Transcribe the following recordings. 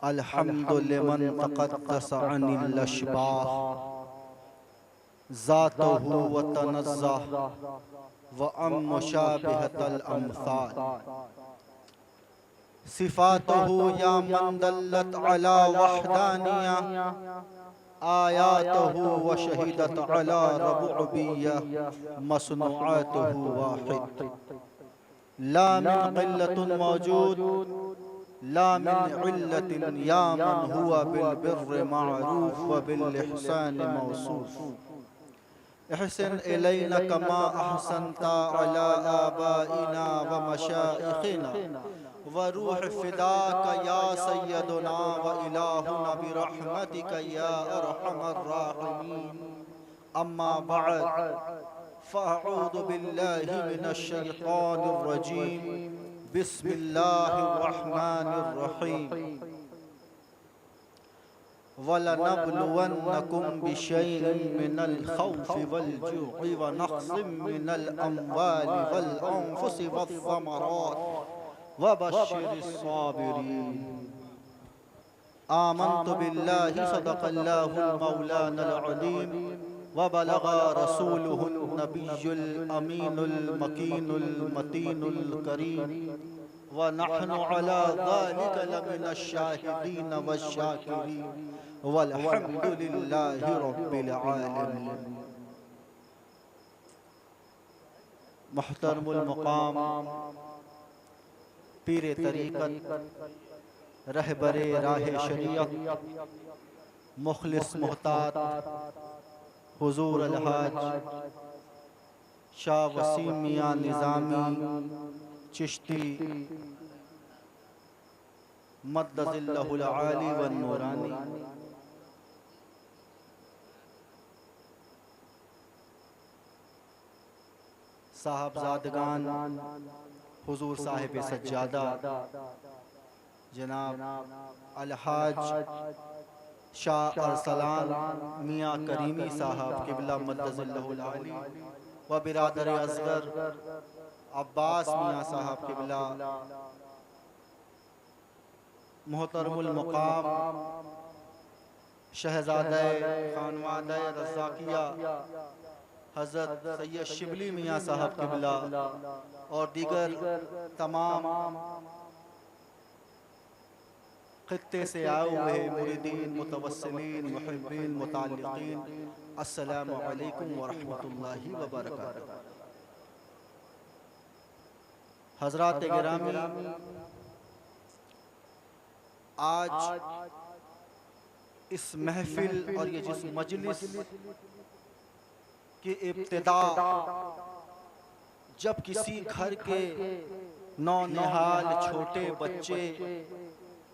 अल्हम्दु लिमन तक़द्दस अनिल अशबाह ज़ातहु व तनज़्ज़ह व अम मुशाबिहतल अमसाल सिफ़ातहु या मन दल्लत अला वहदानिया आयातहु व शहीदत अला रबुबिय्या मसनूआतहु वाहिद ला मिन क़िल्लतिन मौजूद ला मिन इल्लतिन या मन हुवा बिल बिर्रि मअरूफ व बिल इहसान मौसूफ इहसन इलैना कमा अहसनता अला आबाइना व मशाइखिना व रूह फिदाका या सय्यदुना व इलाहुना बिरहमतिका या अरहमर राहिमीन अम्मा बअद फ़अऊज़ु बिल्लाहि मिनश शैतानिर रजीम बिस्मिल्लाहिर रहमानिर रहीम वलनब्लुवन्नकुम बिशैइन मिनल खौफ़ि वल जु'i व नक़्सिम मिनल अम्वालि वल अन्फुसि वस्समरात व बश्शिरिस साबिरीन आमन्तु बिल्लाहि सदक़ल्लाहुल मौलानल अज़ीम व बलग़ रसूलुहुन नबियुल अमीनुल मकीनुल मतीनुल करीम व नहनु अला ज़ालिका लमिनश शाहिदीन वश्शाकिरीन वल्हम्दुलिल्लाहि रब्बिल आलमीन। मुहतरमुल मक़ाम पीरे तरीक़त रहबरे राहे शरीयत मुखलिस मुहतात हुजूर अलहाज शाह वसीम मियां निज़ामी चिश्ती मद्दज़िल्लहुल आली व नूरानी साहबजादगान हुजूर साहिब सज्जादा जनाब अलहाज शाह अरसलान मियां करीमी साहब क़िबला मद्दज़िल्लहुल आली व बिरादर असगर अब्बास मियां साहब क़िबला मोहतरमुल मक़ाम शहज़ादा खानवादा रज़ाकिया हज़रत सैयद शिबली मियां साहब क़िबला और दीगर तमाम ख़ित्ते से आए हुए मुरीदीन मुतवस्सिलीन मुहिब्बीन मुताल्लिक़ीन अस्सलामु अलैकुम व रहमतुल्लाहि व बरकातुहू। हज़रात गिरामी, आज इस महफिल और ये जिस मजलिस की इब्तिदा जब किसी घर के नौनिहाल छोटे बच्चे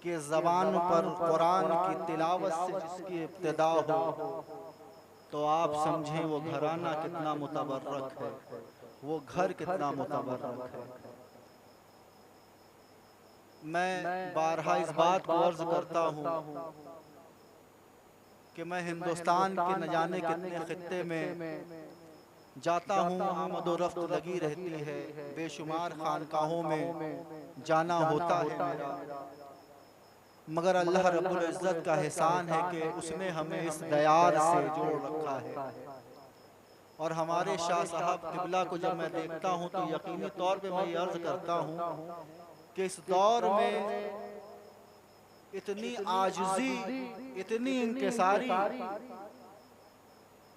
के ज़बान पर कुरान की तिलावत से जिसकी इब्तिदा हो तो आप समझें वो घराना कितना मुतबर्रक है, वो घर कितना मुतबर्रक है। मैं बारहा इस बात को अर्ज करता हूँ कि मैं हिंदुस्तान के न जाने कितने खित्ते में जाता हूँ, आमद व रफ्त लगी रहती है, बेशुमार खानकाहों में जाना होता है मेरा, मगर अल्लाह रब्बुल इज़्ज़त का एहसान है कि उसने हमें इस दयार से जोड़ रखा है। और हमारे शाह साहब क़िबला को जब मैं देखता हूँ तो यकीनी तौर पे मैं ये अर्ज़ करता हूँ कि इस दौर में इतनी आजिज़ी, इतनी इंकिसारी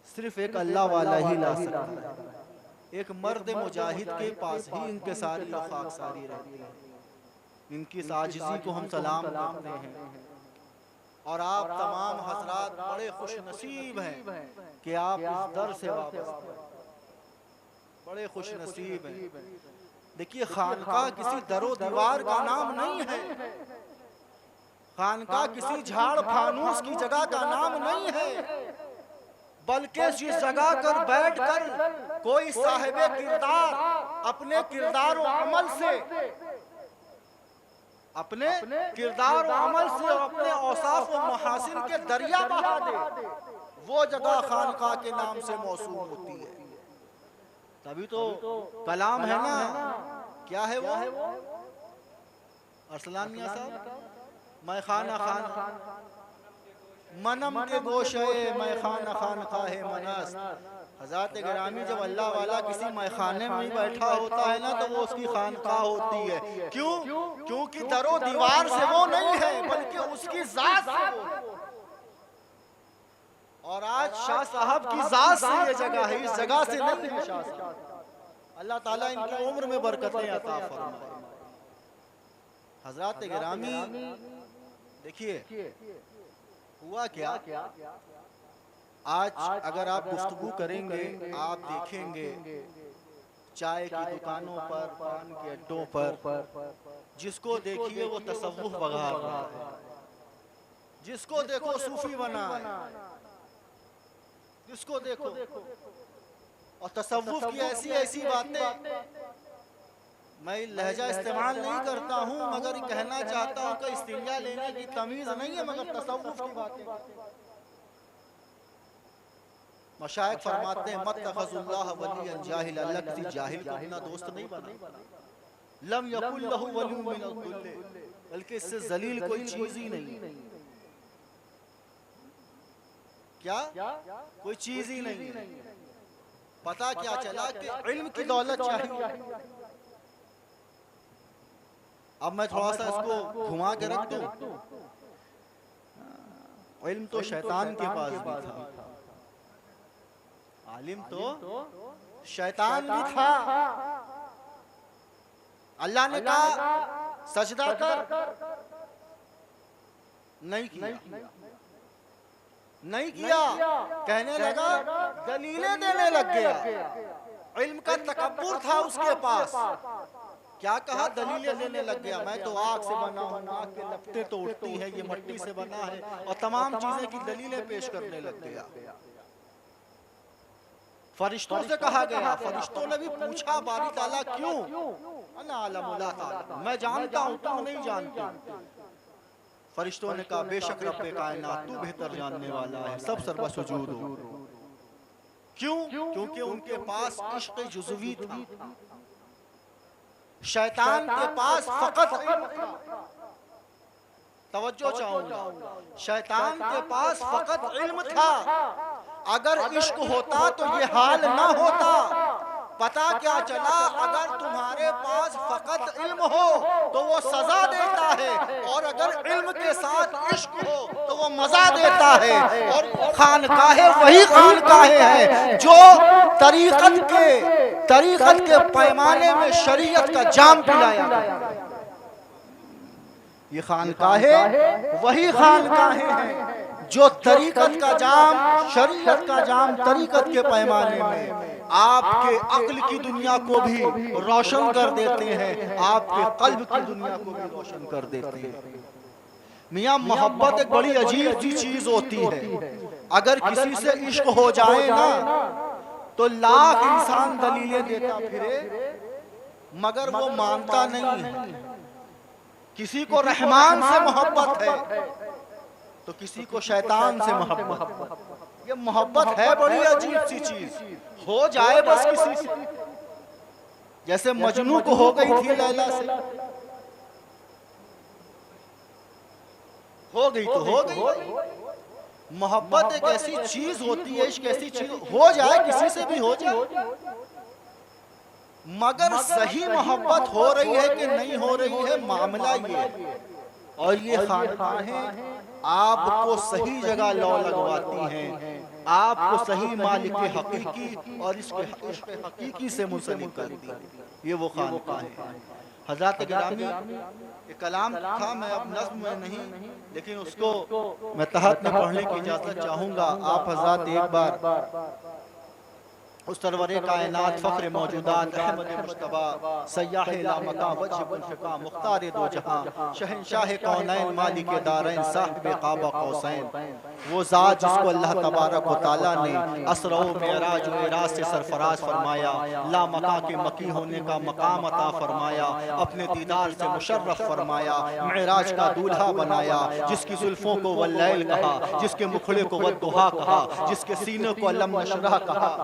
सिर्फ एक अल्लाह वाला ही ला सकता है। एक मर्द मुजाहिद के पास ही इंकिसारी और खाकसारी रहती है। इनकी इस आजिज़ी को हम सलाम करते हैं। और आप तमाम हजरात बड़े खुश नसीब हैं कि आप इस दर से वाबस्ते, बड़े खुश नसीब हैं। देखिए, खानका किसी दरो दीवार का नाम नहीं है, खानका किसी झाड़ फानूस की जगह का नाम नहीं है, बल्कि जिस जगह कर बैठ कर कोई साहिबे किरदार अपने किरदार और अमल से, अपने किरदार और अमल से और अपने औसाफ और महासिन के दरिया बहा दे, वो जगह खानका के नाम से मौसूम होती है। तभी तो कलाम है ना, क्या है वो? अरसलान मियां साहब, मैं खाना खान मनम के गोशे मैं खाना खान काहे मनस। हज़रत गिरामी जब अल्लाह वाला किसी मैखाने में बैठा होता है ना तो वो उसकी खानका होती है। क्यों? क्योंकि दरो दीवार से वो नहीं है बल्कि उसकी जात से वो है। और आज शाह साहब की जात से ये जगह है, इस जगह से नहीं है शाह साहब। अल्लाह ताला इनकी उम्र में बरकतें अता फरमाए। हज़रत गिरामी देखिए हुआ क्या, आज अगर आप गुफ्तगू करेंगे, आप देखेंगे चाय की दुकानों पर, पान के अड्डों पर, जिसको देखिए वो तसव्वुफ बगा रहा है, जिसको देखो सूफी बना है, जिसको देखो। और तसव्वुफ की ऐसी ऐसी बातें, मैं लहजा इस्तेमाल नहीं करता हूँ मगर कहना चाहता हूँ कि इस्तिंजा लेने की तमीज नहीं है मगर तसव्वुफ की बातें। मशाइख फरमाते हैं मत तखज़ुल्लाह वलियन जाहिल, अल्लाह किसी जाहिल को अपना दोस्त नहीं बना। लम यकुल लहु वली मिनल दुल्ले, बल्कि इससे जलील कोई चीज ही नहीं। क्या? कोई चीज ही नहीं। पता क्या चला कि इल्म की दौलत चाहिए। अब मैं थोड़ा सा इसको घुमा के रख दूं। इल्म तो शैतान के पास भी था, आलिम तो शैतान भी था। अल्लाह ने कहा सजदा कर, नहीं किया, नहीं किया, कहने लगा, दलीलें देने लग गया। इल्म का तकब्बुर था उसके पास। क्या कहा? दलीलें देने लग गया। मैं तो आग से बना हूँ, आग के लपटे तो उठती है, ये मट्टी से बना है, और तमाम चीजें की दलीलें पेश करने लग गया। फरिश्तों से कहा गया, फरिश्तों ने भी पूछा बारी ताला क्यों? अना आलमुल्लाह ताला, मैं जानता हूँ तुम नहीं जानते। फरिश्तों ने कहा बेशक रब्बे कायनात तू बेहतर जानने वाला है, सब सर्वसुजूद हो। क्यों? क्योंकि उनके पास इश्क जुज़वी था। शैतान के पास फकत इल्म था। तवज्जो चाहूंगा, शैतान के पास फकत इल्म था। अगर इश्क होता तो ये हाल ना होता। पता क्या चला? अगर तुम्हारे पास फकत इल्म हो तो वो सजा देता है, और अगर इल्म के साथ इश्क हो तो वो मजा देता है। और खानकाहे वही खानकाहे है जो तरीक़त के पैमाने में शरीयत का जाम पिलाया। ये खानकाहे वही खानकाहे हैं जो तरीक़त का जाम, शरीयत का जाम, तरीक़त के पैमाने में आपके अक्ल की दुनिया को भी रोशन कर देते हैं, आपके कल्ब की दुनिया को भी रोशन कर देते हैं। मियाँ मोहब्बत एक बड़ी अजीब सी चीज होती है। अगर किसी से इश्क हो जाए ना तो लाख इंसान दलीलें देता फिरे मगर वो मानता नहीं है। किसी को रहमान से मोहब्बत है तो किसी को शैतान से मोहब्बत। ये मोहब्बत है बड़ी अजीब सी चीज। हो जाए बस किसी से, जैसे मजनू को हो गई थी लैला से, हो गई तो हो गई। मोहब्बत एक ऐसी चीज होती है, इश्क ऐसी चीज, हो जाए किसी से भी हो जाए, मगर सही मोहब्बत हो रही है कि नहीं हो रही है, मामला ये। और ये खानकाहें आपको सही जगह लौ लगवाती हैं, आपको सही मालिक हकीकी और इसके इश्क हकीकी से मुंसलिक करती है। ये वो खानकाहें हैं। हज़रत गिरामी एक कलाम था, मैं अब नज़्म में नहीं, लेकिन उसको मैं तहत में पढ़ने की इजाज़त चाहूँगा। आप हज़रत एक बार उस सरवरे कायनात फ़ख्र मौजूदात अहमद मुश्तबा सय्याह लामका वजहुल फ़िक़ा मुख्तार दो जहां शहंशाह कौनैन मालिक दारैन साहिब क़ाब क़ौसैन, वो ज़ात जिसको अल्लाह तबारक व तआला ने असरा व मेराज व इराज से सरफराज फरमाया, लामका के मकी होने का मकाम अता फरमाया, अपने दीदार से मुशर्रफ फरमाया, मेराज का दूल्हा बनाया, जिसकी जुल्फ़ों को वल्लैल कहा, जिसके मुखड़े को वद्दुहा कहा, जिसके सीने को अलम नशरह कहा,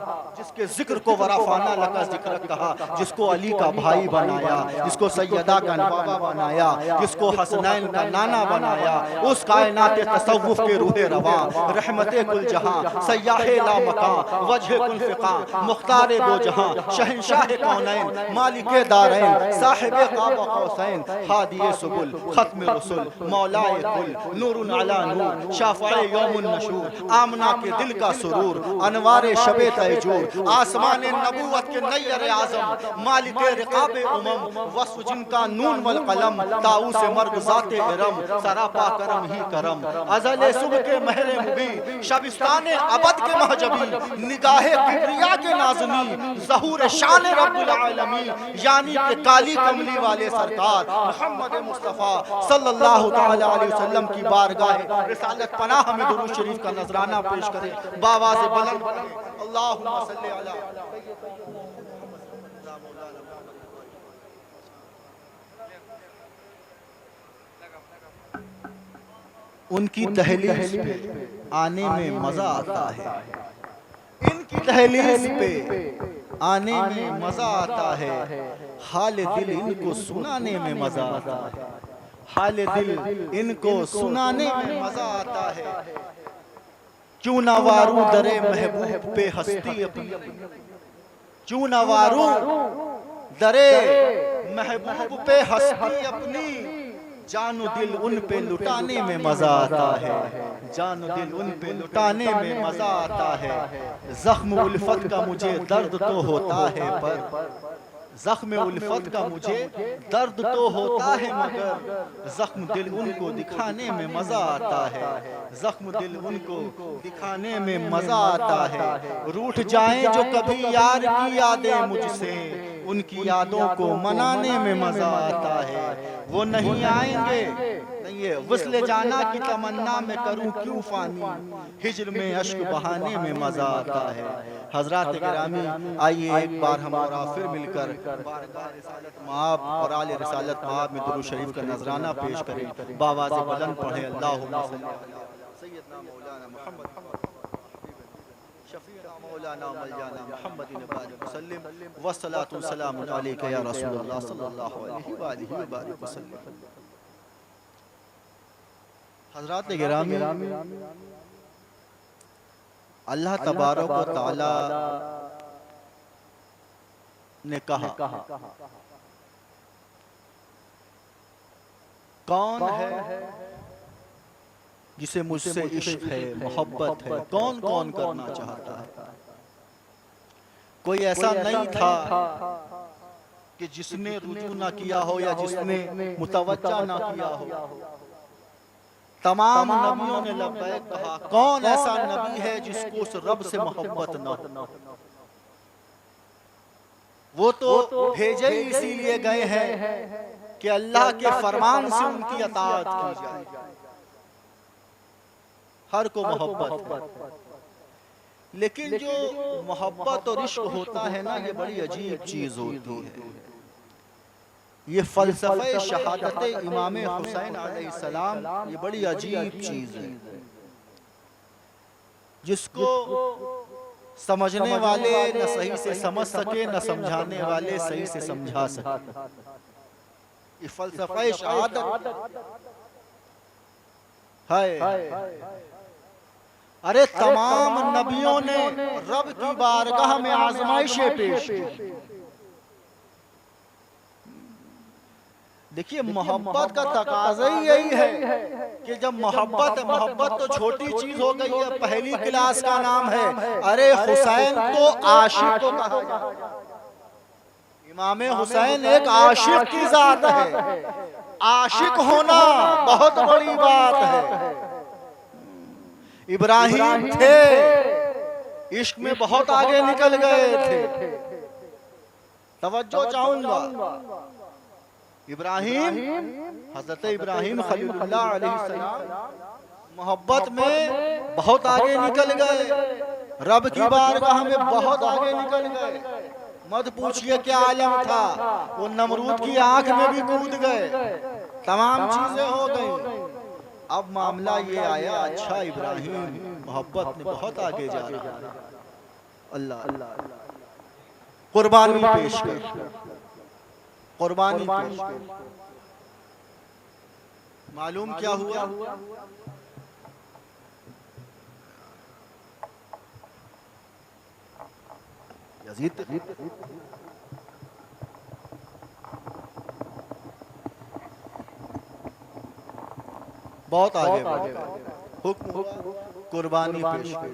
जिसके जिक्र को वराफाना लका जिक्र कहा, जिसको अली का भाई बनाया, जिसको सैयदा का नवाबा बनाया, जिसको हसनैन का नाना बनाया, उस कायनात तसव्वुफ के रूहे रवा, रहमते कुल जहां, सयाहे ला मकां, वजह कुल फिका, मुख्तारे दो जहां, शहंशाह कौनैन, मालिके दारैन, साहिबे क़ाब क़ौसैन, हादिये सुबुल, खत्म रसूल, मौलाए कुल, नूरुन अला नूर, शाफ़ाए यौमुन नशूर, आमना के दिल का सुरूर, अनवारे शबे तैजूर, आसमान नबूवत के नैयर आज़म, मालिके रिक़ाबे उमम, वस्फ़ जिनका नून वल कलम, ताऊ से मर्ग ज़ाते इरम, सरापा करम ही करम, अज़ले सुबह के महरे मुबी, शबिस्ताने अबद के महजबी, निगाहे किबरिया के नाज़नी, ज़हूर शान रब्बुल आलमीन, यानी के काली कमली वाले सरकार मोहम्मद मुस्तफ़ा सल्लल्लाहु तआला अलैहि वसल्लम की बारगाह रिसालत पनाह में दुरूद शरीफ का नजराना पेश करें, बाबा से बुलंद अल्लाहुम्मा सल्ली अला उनकी तहलीस पे आने में मजा आता है, इनकी तहलीस पे आने में मजा आता है, हाल दिल इनको सुनाने में मजा आता है, हाल दिल इनको सुनाने में मजा आता है। क्यों ना वारू दरे महबूब पे हस्ती अपनी, क्यों ना वारू दरे महबूब पे हस्ती अपनी, जानो दिल उन पे लुटाने में मजा आता है, जानो दिल उन पे लुटाने में मजा आता है। जख्म उल्फत का मुझे दर्द तो होता है, पर जख्म उल्फत का मुझे दर्द तो होता है, मगर जख्म दिल उनको दिखाने में मजा आता है, जख्म दिल उनको दिखाने में मजा आता है। रूठ जाएं जो कभी यार की यादें मुझसे, उनकी यादों को मनाने में मजा आता है। वो नहीं आएंगे, नहीं है वस्ले जाना की तमन्ना में करूं क्यों फानी, हिज्र में अश्क बहाने में मजा आता है। हजरात गिरामी, आइए एक बार हम और आप फिर मिलकर बारगाह रिसालत माब और आले रिसालत माब में दुरूद शरीफ का नजराना पेश करें, बाबा से बुलंद पढ़े अल्लाहुम्मा सल्ली अला सय्यदना मौलाना मुहम्मद शफीना मौलाना मौलाना मुहम्मदिन बारिक वसल्लम वस्सलातु वस्सलामु अलैका या रसूलल्लाह सल्लल्लाहु अलैहि व आलिहि व बारिक वसल्लम। हजरात गिरामी, अल्लाह तबारक व तआला ने कहा, कौन है जिसे मुझसे इश्क है, मोहब्बत है, कौन कौन करना चाहता है। कोई ऐसा नहीं था कि जिसने रुजू ना किया हो या जिसने मुतवज्जा ना किया हो। तमाम नबियों ने लब्बैक कहा। कौन ऐसा नबी है जिसको उस रब से मोहब्बत ना हो। वो तो भेजे ही इसीलिए गए हैं कि अल्लाह के फरमान से उनकी अताअत की जाए। हर को मोहब्बत, लेकिन जो मोहब्बत और इश्क होता है ना, ये बड़ी अजीब चीज होती है। ये फलसफे शहादत इमाम हुसैन अलैहिस्सलाम, ये बड़ी अजीब चीज है जिसको समझने वाले न सही से समझ सके, न समझाने वाले सही से समझा सके। ये फलसफे शहादत है। अरे तमाम नबियों ने रब की बारगाह में आजमाइशें पेश की। देखिए, मोहब्बत का तकाजा ही यही है कि जब मोहब्बत तो छोटी चीज हो गई है, पहली क्लास का नाम है। अरे हुसैन तो आशिक को कहा जाता है। इमाम हुसैन एक आशिक की जात है। आशिक होना बहुत बड़ी बात है। इब्राहिम थे, इश्क में बहुत आगे निकल गए थे। तवज्जो चाहूंगा, इब्राहिम, हजरत इब्राहिम खलीलुल्लाह अलैहिस्सलाम मोहब्बत में बहुत आगे निकल गए, रब की बारगाह में बहुत आगे निकल गए। मत पूछिए क्या आलम था, वो नमरूद की आंख में भी कूद गए, तमाम चीजें हो गई। अब मामला ये आया, अच्छा इब्राहिम मोहब्बत में बहुत आगे जा रहा है, अल्लाह कुर्बानी पेश कर, कुर्बानी पेश कर। मालूम क्या हुआ? यजीद बहुत आगे बढ़ गए। हुक्म हुआ कुर्बानी पेश कर।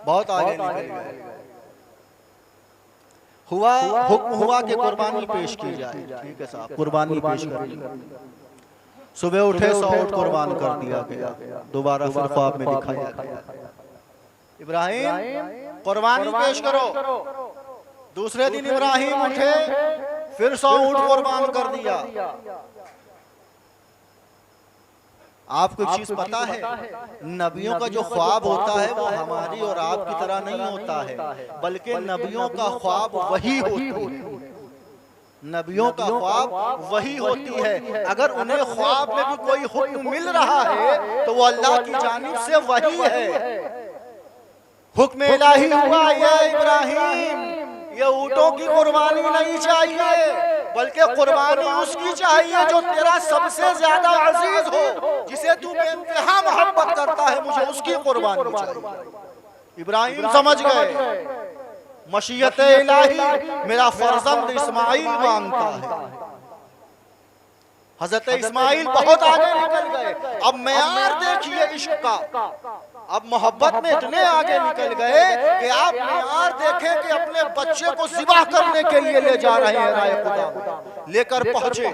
बहुत आगे निकल गए। हुआ हुक्म हुआ कि कुर्बानी पेश की जाए। ठीक है साहब, कुर्बानी पेश कर दी। सुबह उठे 100 ऊँट कुर्बान कर दिया गया। दोबारा फिर ख्वाब में दिखाया गया, इब्राहिम कुर्बानी पेश करो। दूसरे दिन इब्राहिम उठे, फिर 100 ऊँट कुर्बान कर दिया। आपको एक चीज पता है, नबियों का जो ख्वाब होता है वो हमारी और आपकी तरह नहीं होता है, बल्कि नबियों का ख्वाब वही होती है। नबियों का ख्वाब वही होती है। अगर उन्हें ख्वाब में भी कोई हुक्म मिल रहा है तो वो अल्लाह की जानिब से वही है। हुक्म इलाही हुआ, या इब्राहिम ये ऊँटों की कुर्बानी नहीं चाहिए, बल्कि कुर्बानी उसकी चाहिए जो तेरा सबसे ज्यादा अजीज हो, जिसे तू बेइंतहा मोहब्बत करता है, मुझे उसकी कुर्बानी चाहिए। इब्राहिम समझ गए मशीयत इलाही मेरा फर्जंद इस्माइल मांगता है। हजरत इस्माइल बहुत आगे निकल गए। अब मेयार देखिए इश्क का, अब मोहब्बत में इतने आगे निकल गए कि आप मेयार देखें कि अपने बच्चे को ज़िबा करने के लिए ले जा रहे हैं राय खुदा लेकर पहुंचे।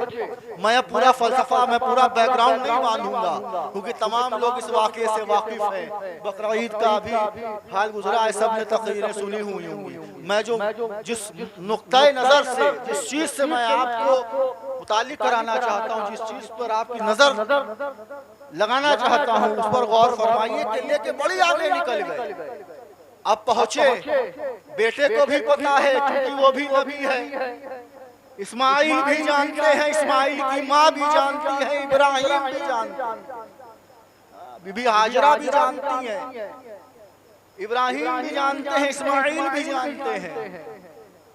मैं पूरा फलसफा, मैं पूरा बैकग्राउंड नहीं मानूंगा, क्योंकि तमाम लोग इस वाक़े से वाकिफ हैं। बकरा ईद का भी हाल गुजरा है, सब ने तकरीरें सुनी हुई होंगी। मैं जो जिस नुक्ता नजर से, जिस चीज से मैं आपको मुतालिक कराना चाहता हूँ, जिस चीज पर आपकी नजर लगाना चाहता हूँ, उस पर गौर फरमाइए कि लेके बड़ी आगे निकल गए। अब पहुंचे, बेटे को भी पता है क्योंकि वो भी नबी है। इस्माइल भी जानते हैं, इस्माइल की माँ भी जानती है, इब्राहिम भी जानते हैं, बीबी हाजरा भी जानती है, इब्राहिम भी जानते हैं, इस्माइल भी जानते हैं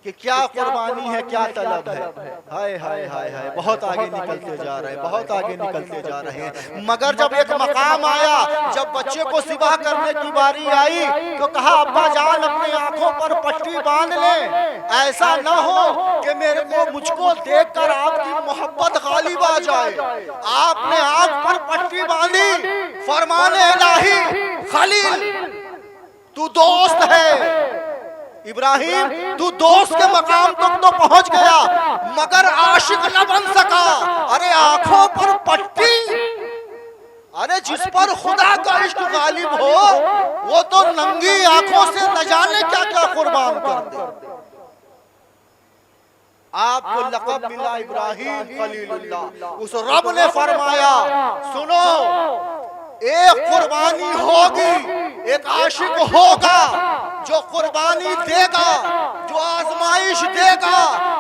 कि क्या कुर्बानी है, क्या तलब है। हाय हाय हाय हाय, बहुत आगे निकलते जा रहे हैं, बहुत आगे निकलते जा रहे हैं। मगर जब एक मकाम आया, जब बच्चे को सिबा करने की बारी आई तो कहा अब्बा जान अपनी आंखों पर पट्टी बांध ले, ऐसा न हो कि मेरे को मुझको देखकर आपकी मोहब्बत गालिब आ जाए। आपने आंख पर पट्टी बांधी, फरमाने इलाही खलील तू दोस्त है, इब्राहिम तू दोस्त के मकाम तक तो पहुंच गया मगर आशिक न बन सका। अरे आंखों पर पट्टी, अरे जिस पर खुदा का इश्क गालिब हो वो तो नंगी आंखों से न जाने क्या क्या कुर्बान कर दे। आपको लक़ब मिला इब्राहिम खलीलुल्लाह। उस रब ने फरमाया सुनो, एक कुर्बानी होगी, एक आशिक होगा जो कुर्बानी देगा, जो आजमाइश देगा।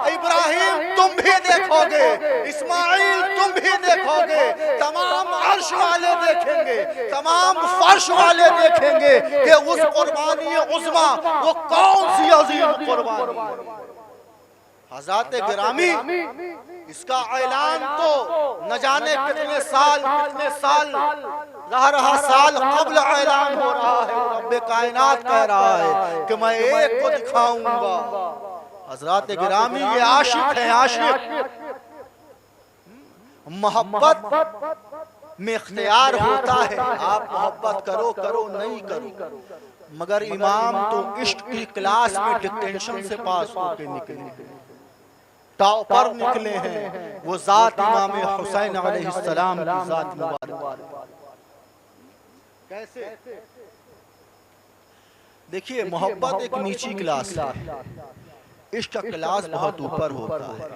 इब्राहिम तुम भी देखोगे, इस्माइल तुम भी देखोगे, तमाम अर्श वाले देखेंगे, तमाम फर्श वाले देखेंगे कि उस कुर्बानी उज़्मा वो कौन सी अजीम कुर्बानी। हज़रत गिरामी इसका ऐलान तो न जाने कितने साल रहा साल कब्ल ऐलान हो रहा है। रब्बे कायनात कह रहा है कि मैं एक को दिखाऊंगा। हज़रत गिरामी ये आशिक है, आशिक। मोहब्बत में इख्तियार होता है, आप मोहब्बत करो करो नहीं करो, मगर इमाम तो इश्क की क्लास में डिक्टेंशन से पास होकर निकले, टॉपर निकले हैं। वो जात इमाम हुसैन अलैहिस्सलाम की जात मुबारक। कैसे? देखिए मोहब्बत एक नीची क्लास है, इश्क का क्लास बहुत ऊपर होता है।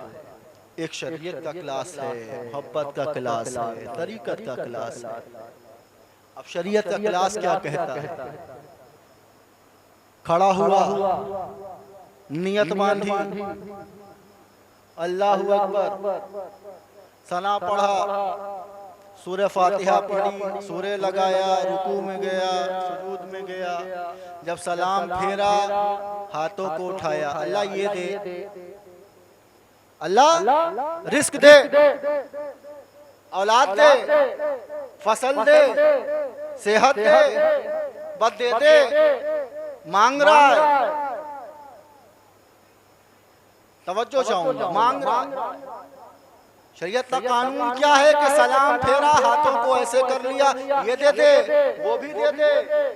एक शरीयत का क्लास है, मोहब्बत का क्लास है, तरीकत का क्लास है। अब शरीयत का क्लास क्या कहता है? खड़ा हुआ, नियत बांधी, अल्लाहु अकबर, सना पढ़ा, सूरह फातिहा पढ़ी, सूरह लगाया, रुकू में गया, सुजूद में गया, जब सलाम फेरा हाथों को उठाया, अल्लाह ये दे, अल्लाह रिस्क दे, औलाद दे, फसल दे, सेहत दे, बद दे दे, मांग रहा है, तवज्जो चाहूंगा, मांग रहा है। शरीयत का कानून क्या है कि सलाम फेरा, हाथों को ऐसे कर लिया, ये दे दे, वो भी दे दे,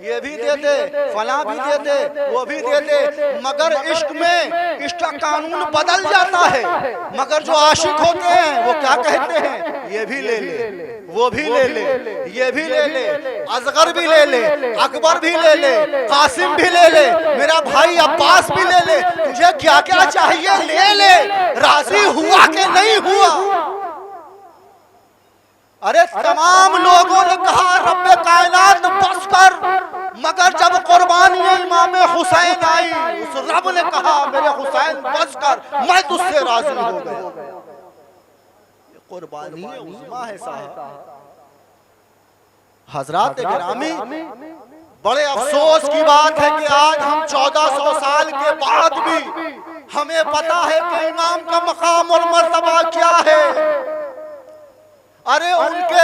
ये भी दे दे, फला भी दे दे, वो भी दे दे। मगर इश्क में इश्क का कानून बदल जाता है। मगर जो आशिक होते हैं वो क्या कहते हैं? ये भी ले ले, वो भी ले ले, ये भी ले ले, असगर भी ले ले, अकबर भी ले ले, कासिम भी ले ले, मेरा भाई अब्बास भी ले ले, तुझे क्या क्या चाहिए ले ले, राजी हुआ कि नहीं हुआ? अरे तमाम लोगों ने कहा रब्बे कायनात बस कर, मगर जब कुर्बानी इमाम हुसैन आई, उस रब ने कहा मेरे हुसैन बस कर, मैं तुझसे राजी हो गया। कुर्बानी उज़्मा है साहब। हजरात गिरामी, बड़े अफसोस की बात है कि आज हम 1400 साल के बाद भी हमें पता है कि इमाम का मकाम और मर्तबा क्या है। अरे उनके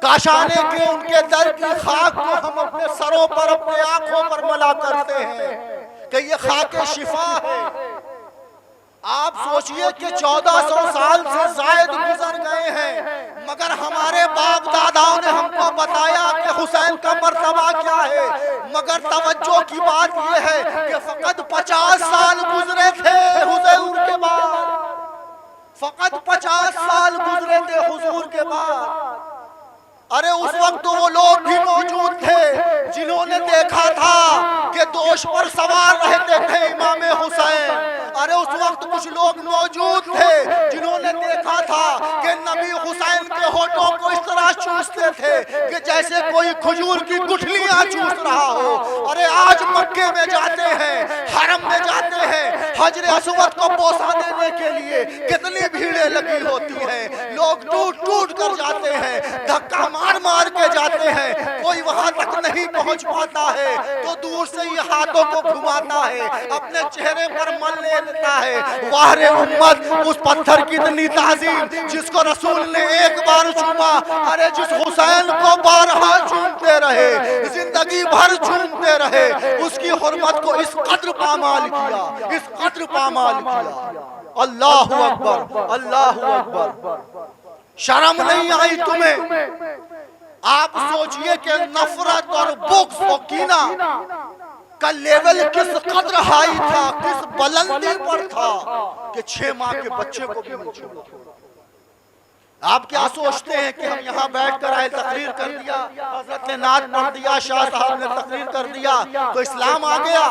काशाने के, उनके दर की खाक को हम अपने सरों पर, अपने आंखों पर मला करते हैं कि ये खाक शिफा है। आप सोचिए कि 1400 साल से जायद गुजर गए हैं, मगर हमारे बाप दादाओं ने हमको बताया कि हुसैन का मर्तबा क्या है। मगर तवज्जो की बात यह है कि फकत 50 साल गुजरे थे हुजूर के बाद, फकत 50 साल गुजरे थे हुजूर के बाद। अरे उस वक्त तो वो लोग भी मौजूद थे जिन्होंने देखा था कि दोष पर सवार रहते थे इमाम हुसैन। अरे उस वक्त कुछ लोग मौजूद थे जिन्होंने देखा था कि नबी हुसैन के होठों को इस तरह चूसते थे कि जैसे कोई खजूर की गुठलियां चूस रहा हो। अरे आज मक्के में जाते हैं, हरम में जाते हैं, हजर अस्वद को बोसा देने के लिए कितनी भीड़ें लगी होती हैं। लोग टूट टूट कर जाते हैं, धक्का मार मार के जाते हैं, कोई वहां तक नहीं पहुंच पाता है तो दूर से ही हाथों को घुमाता है, अपने चेहरे पर मल ले लेता है। वाह रे उम्मत, उस पत्थर की इतनी ताज़ीम जिसको रसूल ने एक बार चूमा। अरे जिस हुसैन को बारहा चूमते रहे, जिंदगी भर चूमते रहे, उसकी हुर्मत को इस कद्र पामाल किया, इस कद्र पामाल किया। अल्लाहु अकबर, अल्लाहु अकबर। शर्म नहीं आई तुम्हें? आप सोचिए कि नफरत और बुग़्ज़ और कीना का लेवल किस कद्र हाई था, किस बुलंदी पर था कि 6 माह के बच्चे को भी नहीं छोड़ा। आप क्या सोचते हैं कि हम यहाँ बैठकर आए, तकरीर कर दिया, हज़रत ने नात पढ़ दिया, शाह साहब ने तकरीर कर दिया तो इस्लाम आ गया?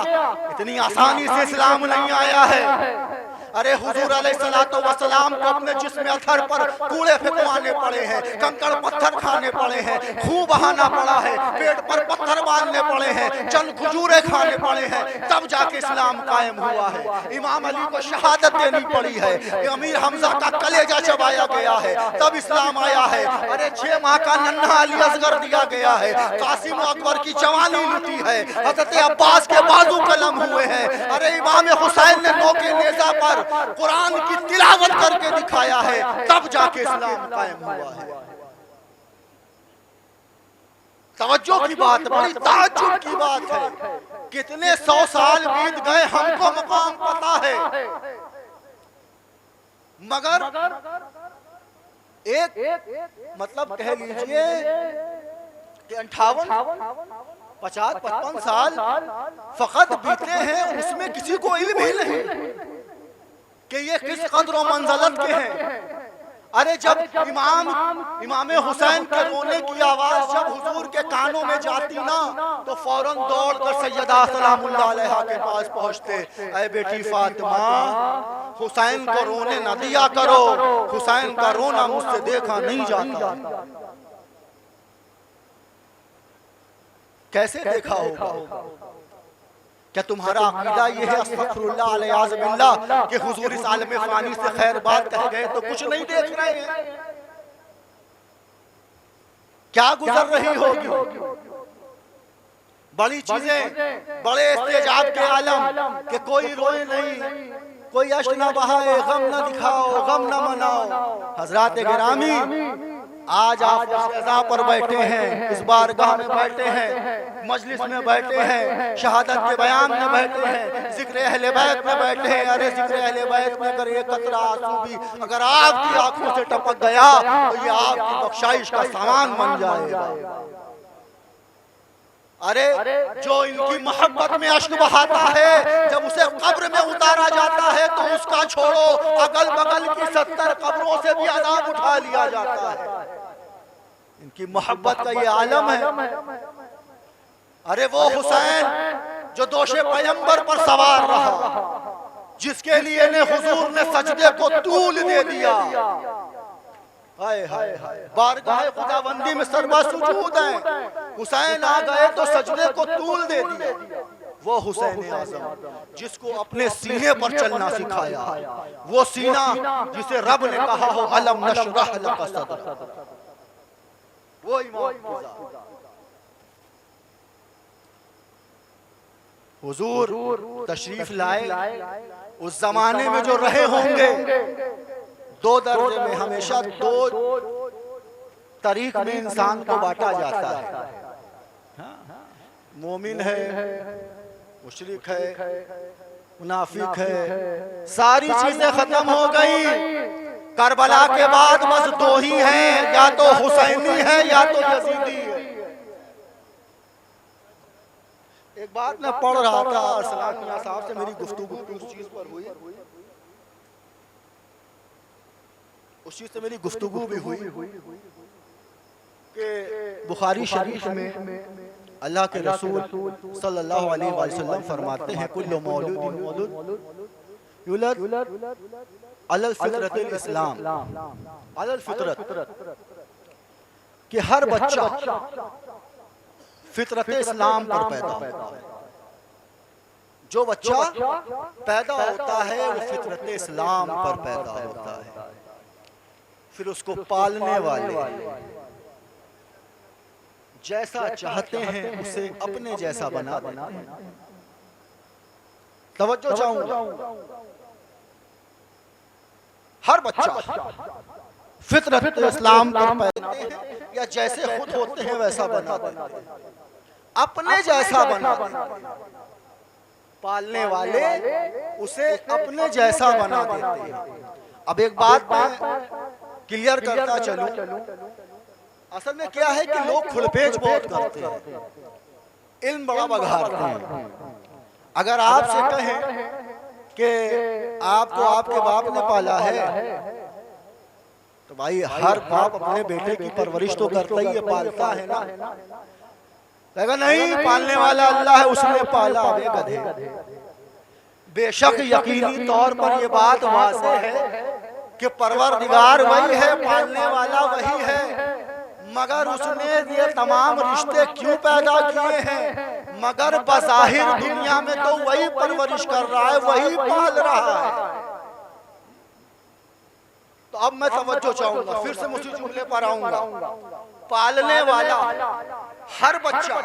इतनी आसानी से इस्लाम नहीं आया है। अरे हुजूर अलैहिस्सलातु वस्सलाम को अपने जिस्म अथर पर कूड़े फेंकवाने पड़े हैं, कंकड़ पत्थर खाने पड़े हैं, खून बहाना पड़ा है, पेट पर पत्थर बांधने पड़े हैं, चंद खजूरे खाने पड़े हैं, तब जाके इस्लाम कायम हुआ है। इमाम अली को शहादत देनी पड़ी है, अमीर हमजा का कलेजा चबाया गया है, तब इस्लाम आया है। अरे 6 माह का नन्हा अली असगर दिया गया है, कासिम अकबर की जवानी लुटी है, हज़रत अब्बास के बाजू कलम हुए हैं। अरे इमाम हुसैन ने नोके नेज़ा पर कुरान की तिलावत करके दिखाया है, तब जाके इस्लाम कायम हुआ है। तवज्जो की बात, बड़ी ताज्जुब की बात है। कितने 100 साल बीत गए, हमको मकाम पता है, मगर एक मतलब कह लीजिए कि 58, 50, 55 साल फकत बीते हैं, उसमें किसी को इल्म ही नहीं कि ये किस कद्र और मंज़लत के हैं। अरे जब इमाम हुसैन के रोने की आवाज जब हुजूर के कानों में जाती ना तो फौरन दौड़कर सैयदा सलामुल्लाह अलैहा के पास पहुंचते, ऐ बेटी फातिमा, हुसैन को रोने न दिया करो, हुसैन का रोना मुझसे देखा नहीं जाता। कैसे देखा होगा? क्या तुम्हारा अकीदा ये है अस्तगफिरुल्लाह अलैहिस्सलाम कि हुजूर इस आलम फानी से खैर बात कह गए तो कुछ नहीं देख रहे हैं? क्या गुजर रही होगी? बड़ी चीजें, बड़े इस्तेजाब के आलम कि कोई रोए नहीं, कोई अश्क न बहाए, गम न दिखाओ, गम न मनाओ। हजरात गिरामी, आज आप रज़ा पर बैठे हैं, इस बारगाह में बैठे हैं, मजलिस में बैठे हैं, शहादत के बयान में बैठे हैं, जिक्र अहले बैत में बैठे हैं। अरे जिक्र अहले बैत में अगर एक कतरा आंसू भी अगर आपकी आंखों से टपक गया तो ये आपकी बख्शाइश का सामान बन जाएगा। अरे जो इनकी मोहब्बत में अश्क बहाता है, जब उसे कब्र में उतारा जाता है तो उसका छोड़ो, अगल बगल की 70 कब्रों से भी अज़ाब उठा लिया जाता है। इनकी मोहब्बत का ये आलम है। अरे वो हुसैन जो दोषे पैगंबर पर सवार रहा, जिसके लिए ने हुजूर ने सजदे को तूल दे दिया, हाय हाय हाय, बारगाह खुदाबंदी में सरबा सुजूद है, हुसैन आ गए तो सजदे को तूल दे दिया। वो हुसैन आज़म जिसको अपने सीने पर चलना सिखाया, वो सीना जिसे रब ने कहा हो अलम नशरह लक सदरक, वो इमाम हुजूर तशरीफ लाए। उस जमाने में जो रहे होंगे, दो दर्जे में, हमेशा दो तरीक में इंसान को बांटा जाता है। मोमिन है, मुशरिक है, मुनाफिक है, सारी चीजें खत्म हो गई। करबला के बाद बस दो ही हैं, या तो हुसैनी है या तो यजीदी है। एक बात मैं पढ़ रहा था, अरसलान मियां साहब से मेरी गुफ्तगू उस चीज पर हुई, उस चीज से मेरी गुफ्तगू भी हुई कि बुखारी शरीफ में अल्लाह के रसूल सल्लल्लाहु अलैहि वसल्लम फरमाते हैं, कुल्लु मौलूदिन मौलूद युलद अलल फितरतिल इस्लाम, अलल फितरत, कि हर बच्चा फितरत इस्लाम पर पैदा होता है। जो बच्चा पैदा होता है वो फितरत इस्लाम पर पैदा होता है। फिर उसको पालने वाले जैसा चाहते हैं उसे अपने जैसा बना देते हैं। तवज्जो चाहूंगा, हर बच्चा फितरत इस्लाम पर पैदा होते हैं या जैसे खुद होते हैं वैसा बना देते हैं, अपने जैसा बना देते हैं। पालने वाले उसे अपने जैसा बना देते हैं। अब एक बात मैं क्लियर करता चलूं, असल में क्या है कि लोग खुलपेच बहुत करते हैं, इल्म बड़ा बघारते हैं। अगर आपसे कहें कि आपको आपके बाप ने पाला है, तो भाई हर बाप अपने बेटे की परवरिश तो करता ही है, पालता है ना। कहेगा नहीं, पालने वाला अल्लाह है, उसने पाला। अबे गधे, बेशक यकीनी तौर पर यह बात वाज़ेह है कि परवरदिगार वही है, पालने वाला वही है, मगर उसने ये तमाम रिश्ते क्यों पैदा किए हैं? मगर बज़ाहिर दुनिया में तो वही परवरिश कर रहा है, वही पाल रहा है। तो अब मैं तवज्जो चाहूंगा, फिर से उसी जुमले पर आऊंगा। पालने वाला हर बच्चा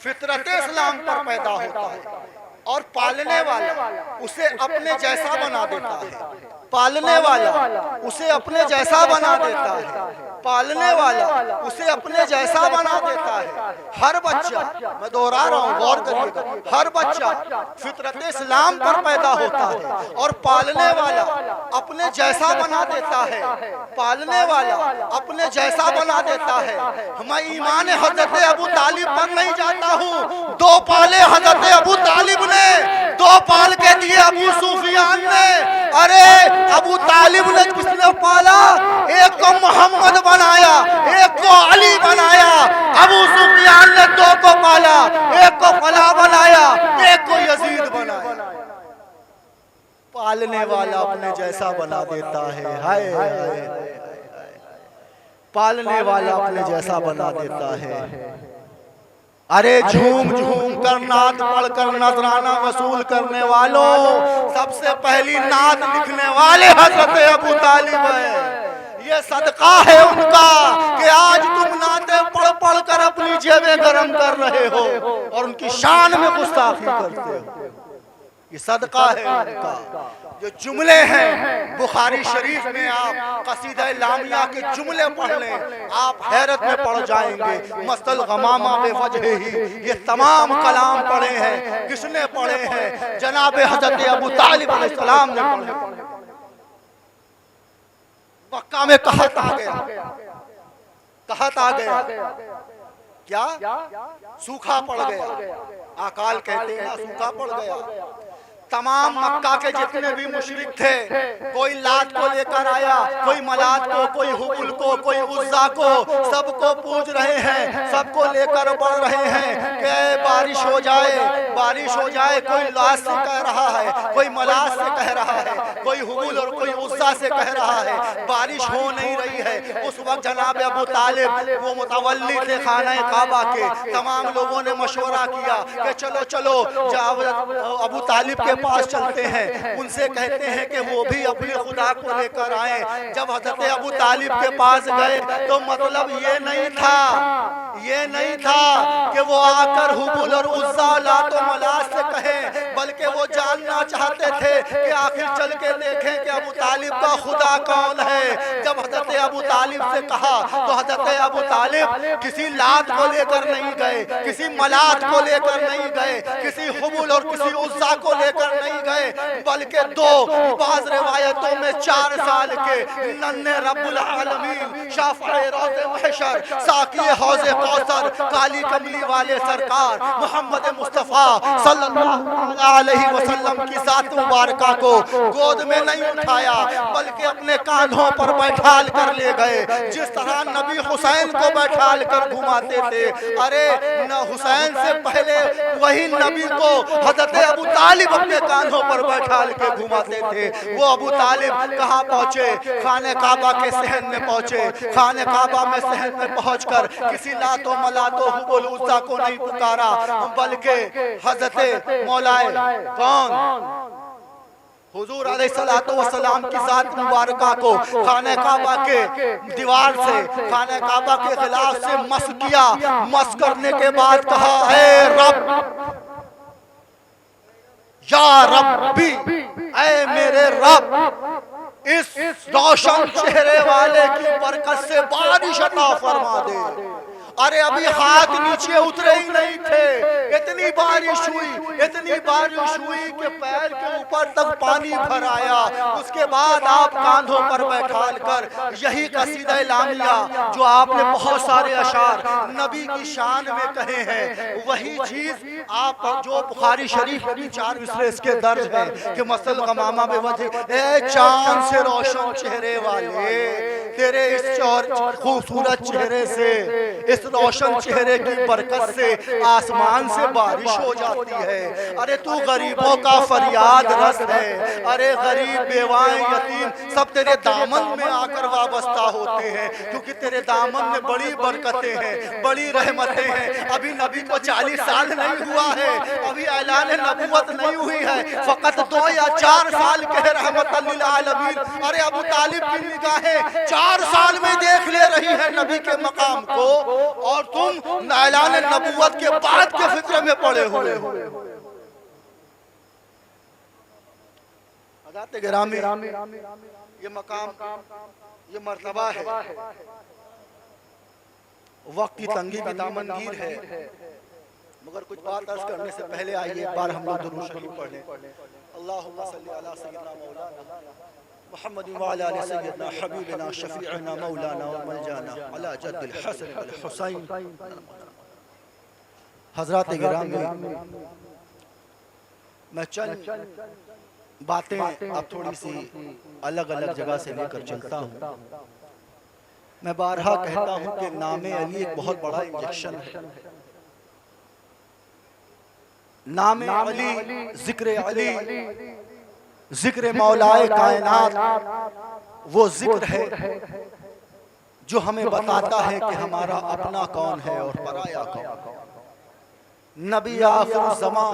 फितरत इस्लाम पर पैदा होता है और पालने वाला उसे अपने जैसा बना देता है। पालने वाला उसे अपने जैसा बना देता है, पालने वाला उसे अपने जैसा बना देता है। हर बच्चा, मैं दोहरा रहा हूँ, गौर करिएगा, हर बच्चा फितरत इस्लाम पर पैदा होता है और पालने वाला अपने जैसा बना देता है, पालने वाला अपने जैसा बना देता है। मैं ईमान हजरत अबू तालिब पर नहीं जाता हूँ, दो पाले हजरत अबू तालिब ने, दो पाल के दिए अबू सुफियान ने। अरे अबू तालिब ने किसने पाला? एक को मोहम्मद बनाया, एक को अली बनाया। अबू सुफियान पालने वाला अपने जैसा बना देता है। हाय हाय हाय, पालने वाला अपने जैसा बना देता है। अरे झूम झूम कर नात पढ़कर नजराना वसूल करने वालों, सबसे पहली नात लिखने वाले हजरत अबू तालिब है। ये सदका है उनका कि आज तुम नाते पढ़ पढ़ कर अपनी जेबें गरम कर रहे हो और उनकी शान में गुस्ताखी करते हो। ये सदका है उनका। जो जुमले हैं बुखारी शरीफ में, आप कसीदा लामिया के जुमले पढ़ लें, आप हैरत में पड़ जाएंगे। मसल गमामा बेवजह ही, ये तमाम कलाम पढ़े हैं। किसने पढ़े हैं? जनाब हजरत अबू तालिब अलैहिस्सलाम ने पढ़े। मक्का में कहत आ गया, कहत आ गया, क्या सूखा पड़ गया। अकाल कहते हैं ना, सूखा पड़ गया। तमाम मक्का के जितने भी मुशरिक थे, कोई लात को लेकर आया, कोई मलात को, कोई हुबुल को, कोई उज्जा को, सबको पूज रहे हैं, सबको लेकर बढ़ रहे हैं कि बारिश हो जाए, बारिश हो जाए। कोई लात से कह रहा है, कोई मलात से कह रहा है, कोई हुबुल और कोई उज्जा से कह रहा है। बारिश हो नहीं रही है। उस वक्त जनाब अबू तालिब वो मुतवल्ली थे खाना काबा के। तमाम लोगों ने मशवरा किया कि चलो चलो अबू तालिब के पास चलते हैं, उनसे कहते हैं कि वो भी अपने खुदा को लेकर आए। जब हजरत अबू तालिब के पास गए तो मतलब ये नहीं था, ये नहीं था कि वो आकर हुबुल और उज्जा लात और मलात से कहें, बल्कि वो जानना चाहते थे कि आखिर चल के देखें कि अबू तालिब का खुदा कौन है। जब हजरत अबू तालिब से कहा तो हजरत अबू तालिब किसी लात को लेकर नहीं गए, किसी मलात को लेकर नहीं गए, किसी हुबुल और किसी उज्जा को लेकर नहीं गए, बल्कि दो बाज़ रिवायतों में 4 साल के नन्हे रब्बुल आलमीन शाफ़िए रोज़े महशर साक़िए हौज़े कौसर काली कमली वाले सरकार मोहम्मद मुस्तफ़ा सल्लल्लाहु अलैहि वसल्लम की ज़ात मुबारका को गोद में नहीं उठाया, बल्कि अपने कांधों पर बैठाल कर ले गए। जिस तरह नबी हुसैन को बैठाल कर घुमाते थे, अरे न हुसैन से पहले वही नबी को हज़रत अबू तालिब अपने कांधों पर बैठाल के घुमाते थे। वो अबू तालिब कहाँ पहुँचे? खाने काबा के सहन में पहुँचे। खाने काबा में सहन में पहुँचकर किसी लातो मलातो हुबुल उज्जा को नहीं पुकारा, बल्कि हजरत मौलाए कौन हुजूर अलैहिस्सलातु वस्सलाम की ज़ात मुबारका को खाने काबा के दीवार से, खाने काबा के खिलाफ से मस किया। मस करने के बाद कहा, ऐ रब, या रब्बी, ऐ मेरे रब, इस रोशन चेहरे वाले की बरकत से बारिश अता फरमा दे। अरे अभी हाथ नीचे उतरे ही नहीं थे, इतनी बारिश हुई, इतनी बारिश हुई कि पैर के ऊपर तक पानी भर आया। उसके बाद आप कांधों पर बैठाल कर यही कसीदा लामिया जो आपने बहुत सारे अशार नबी की शान में कहे हैं, वही चीज आप जो बुखारी शरीफ की 4 मिसरे इसके दर्ज है कि मसल गमामा में वजह, ए चांद से रोशन चेहरे वाले, तेरे इस खूबसूरत चेहरे से, इस रोशन चेहरे की बरकत से आसमान से बारिश हो जाती है। अरे तू गरीबों का फरियाद रस है। अरे गरीब, बेवाएं, यतीम सब तेरे दामन में आकर वाबस्ता होते हैं, क्योंकि तेरे दामन में बड़ी बरकतें हैं, बड़ी रहमतें हैं। अभी नबी को 40 साल नहीं हुआ है, अभी ऐलान नबूवत नहीं हुई है, फकत 2 या 4 साल के रहमतुल लिल आलमीन। अरे अबू तालिब की निगाहें 4 साल में देख ले रही है नबी के मकाम को, और तुम ऐलान नबूवत के बाद के फिक्र में पड़े हुए हो। हज़रत गिरामी, ये मकाम, ये मर्तबा है, वक्त की तंगी की दामनगीर है, मगर कुछ बात अर्ज करने से पहले आइए एक बार हम लोग दुरूद शरीफ पढ़ लें। अल्लाहुम्मा सल्ली अला सय्यिदना मौलाना मुहम्मद व अला आलि सय्यिदना हबीबना शफीअना मौलाना व मलजाना अला जद्दिल हसन वल हुसैन। हज़रात गिरामी, मैं चंद बातें अब थोड़ी सी अलग अलग जगह से लेकर चलता हूँ। मैं बारहा कहता हूँ कि नामे अली एक बहुत बड़ा इंजेक्शन है। नामे अली, जिक्र अली जिक्र मौलाए कायनात वो जिक्र है जो हमें बताता है कि हमारा अपना कौन है और पराया कौन। नबी आखिर ज़मां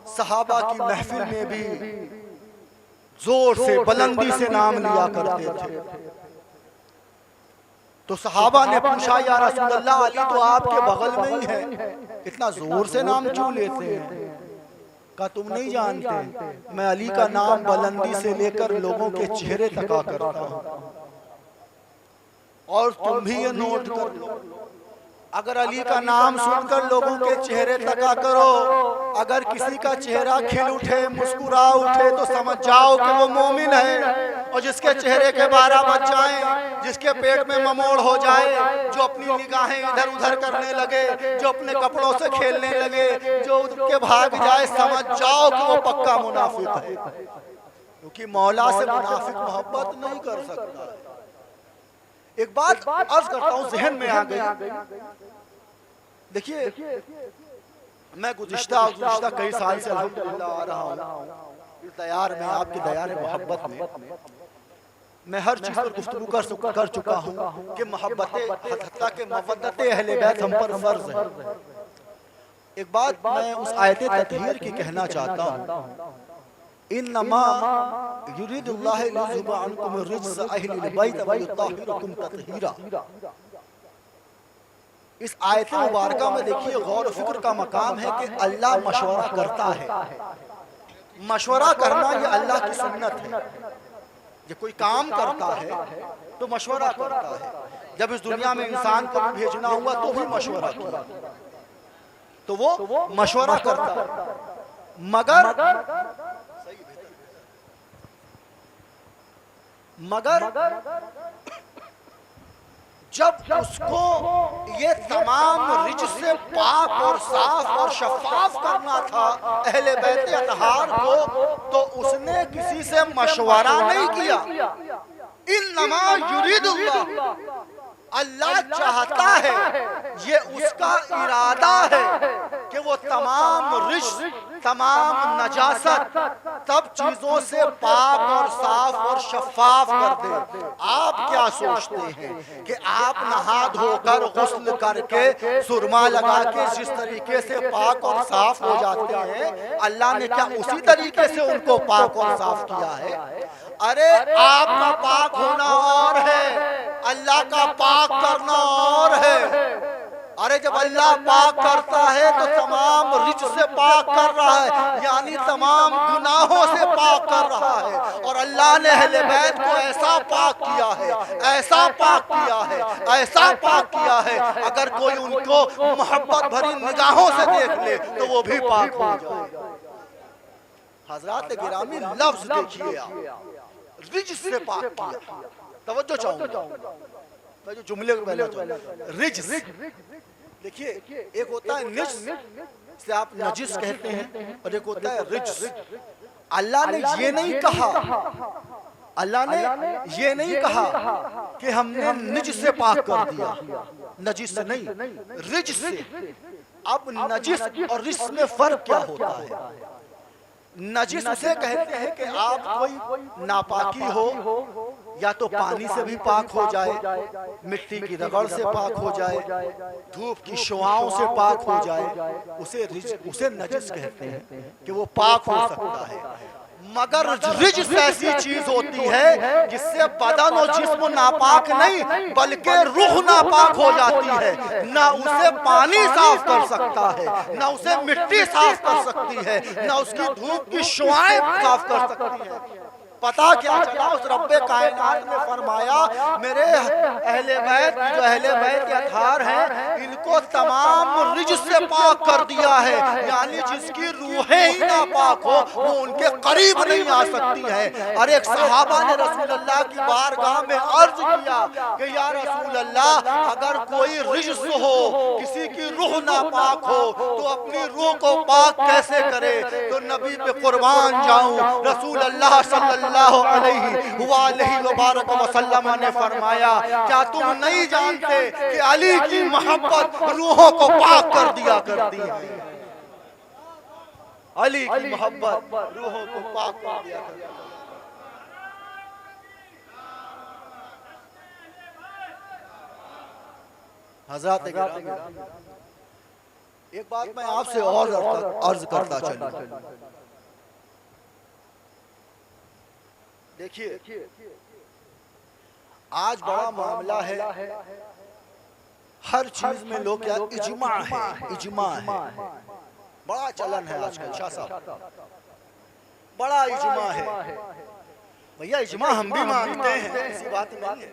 सहाबा की महफिल में भी जोर से बुलंदी से नाम लिया करते थे। तो सहाबा ने पूछा, या रसूल अल्लाह, अली तो आपके बगल में ही है, इतना जोर से नाम क्यों लेते हैं? कहा, तुम नहीं जानते, मैं अली का नाम बुलंदी से लेकर लोगों के चेहरे तका करता हूं। और तुम भी ये नोट कर लो, अगर अली का नाम सुनकर लोगों के चेहरे तका करो, अगर किसी का चेहरा खिल उठे, मुस्कुरा उठे, तो समझ जाओ कि वो मोमिन है। और जिसके चेहरे के 12 बज जाएं, जिसके पेट में ममोड़ हो जाए, जो अपनी निगाहें इधर उधर करने लगे, जो अपने कपड़ों से खेलने लगे, जो उनके भाग जाए, समझ जाओ कि वो पक्का मुनाफिक है, क्योंकि मौला से मुनाफिक मोहब्बत नहीं कर सकता। एक बात अर्ज करता हूं, जहन में आ गई। देखिए, मैं गुज़िश्ता कई साल से अल्हम्दुलिल्लाह आ रहा हूं इस दयार में, आपकी दयार मोहब्बत में मैं हर चीज पर गुफ्तगू कर चुका हूं कि मोहब्बत के मवद्दत अहले बैत हम पर फर्ज है। एक बात मैं उस आयत तत्हीर की कहना चाहता हूं, इन्नमा युरिदुल्लाह लियुज़हिबा अन्कुम रिज्स अहलिल बैत व युत्तहिरकुम तत्हीरा। इस आयत मुबारका में देखिए, गौर फिक्र का मकाम है कि अल्लाह मशवरा करता है। मशवरा करना ये अल्लाह की सुन्नत है। जब कोई काम करता है तो मशवरा करता है। जब इस दुनिया में इंसान को भेजना हुआ तो भी मशवरा किया, तो वो मशवरा करता है। मगर जब उसको ये तमाम रिज से पाक और साफ और शफाफ करना था अहले बैत अतहार को, तो उसने किसी से मशवरा नहीं किया। इन्नमा युरिदुल्लाह, अल्लाह चाहता है, ये उसका इरादा है कि वो तमाम रिज, तमाम नजासत, सब चीजों से पाक और साफ और शफाफ कर दे। आप क्या सोचते हैं कि आप नहा धोकर गुस्ल करके सुरमा लगा के जिस तरीके से पाक और साफ हो जाते हैं, अल्लाह ने क्या उसी तरीके से उनको पाक और साफ किया है? अरे आपका पाक होना और है, अल्लाह का पाक करना और है। अरे जब अल्लाह पाक करता है तो तमाम रिज से पाक कर रहा है, यानी तमाम गुनाहों से पाक कर रहा है। और अल्लाह ने अहले बैत को ऐसा पाक किया है, ऐसा पाक किया है, ऐसा पाक किया है, अगर कोई उनको मोहब्बत भरी निगाहों से देख ले तो वो भी पाक हो जाए। हजरात गिरामी, लफ्ज देखिए आप, रिज से पाक किया। तवज्जो चाहूंगा, मैं जो जुमले को पहले रिज, देखिए, एक होता है निज से आप नजिस कहते हैं, और एक होता है रिज। अल्लाह ने ये नहीं कहा, अल्लाह ने ये नहीं कहा कि हमने निज से पाक कर दिया, नजिस से नहीं, रिज से। अब नजिस और रिज में फर्क क्या होता है? नजिस उसे कहते हैं कि आप कोई नापाकी हो, या तो पानी से भी पाक हो जाए, मिट्टी की रगड़ से पाक हो जाए, धूप की शुआओं से पाक हो जाए, उसे नजिस कहते हैं कि वो पाक हो सकता है। मगर रिज ऐसी चीज होती है जिससे बदन और जिस्म नापाक नहीं बल्कि रूह नापाक हो जाती है। ना उसे पानी साफ कर सकता है, ना उसे मिट्टी साफ कर सकती है, ना उसकी धूप की शुआएं साफ कर सकती है। पता क्या चला, उस रब्बे कायनात ने फरमाया, मेरे अहले बैत, जो अहले बैत के अतहार हैं, इनको तमाम रिज से पाक कर दिया है, यानी जिसकी रूहें ही ना पाक हो वो उनके करीब नहीं आ सकती है। और एक सहाबा ने रसूल अल्लाह की बारगाह में अर्ज किया कि या रसूल अल्लाह, अगर कोई रिज हो, किसी की रूह ना पाक हो, तो अपनी रूह को पाक कैसे करे? तो नबी पे कुर्बान जाऊं, रसूल अल्लाह सल्लल्लाहु अलैहि वसल्लम ने फरमाया, क्या तुम नहीं जानते कि अली की मोहब्बत रूहों को पाक कर दिया करती है? अली की मोहब्बत रूहों को पाक कर दिया करता था। हज़रात गिरामी, एक बात मैं आपसे और अर्ज करता चलूं। देखिए, आज बड़ा मामला है, हर चीज में लोग क्या इजमा है, इजमा है, बड़ा चलन है आजकल। शाह साहब, बड़ा इजमा है। भैया इजमा हम भी मानते हैं, ऐसी बात नहीं है,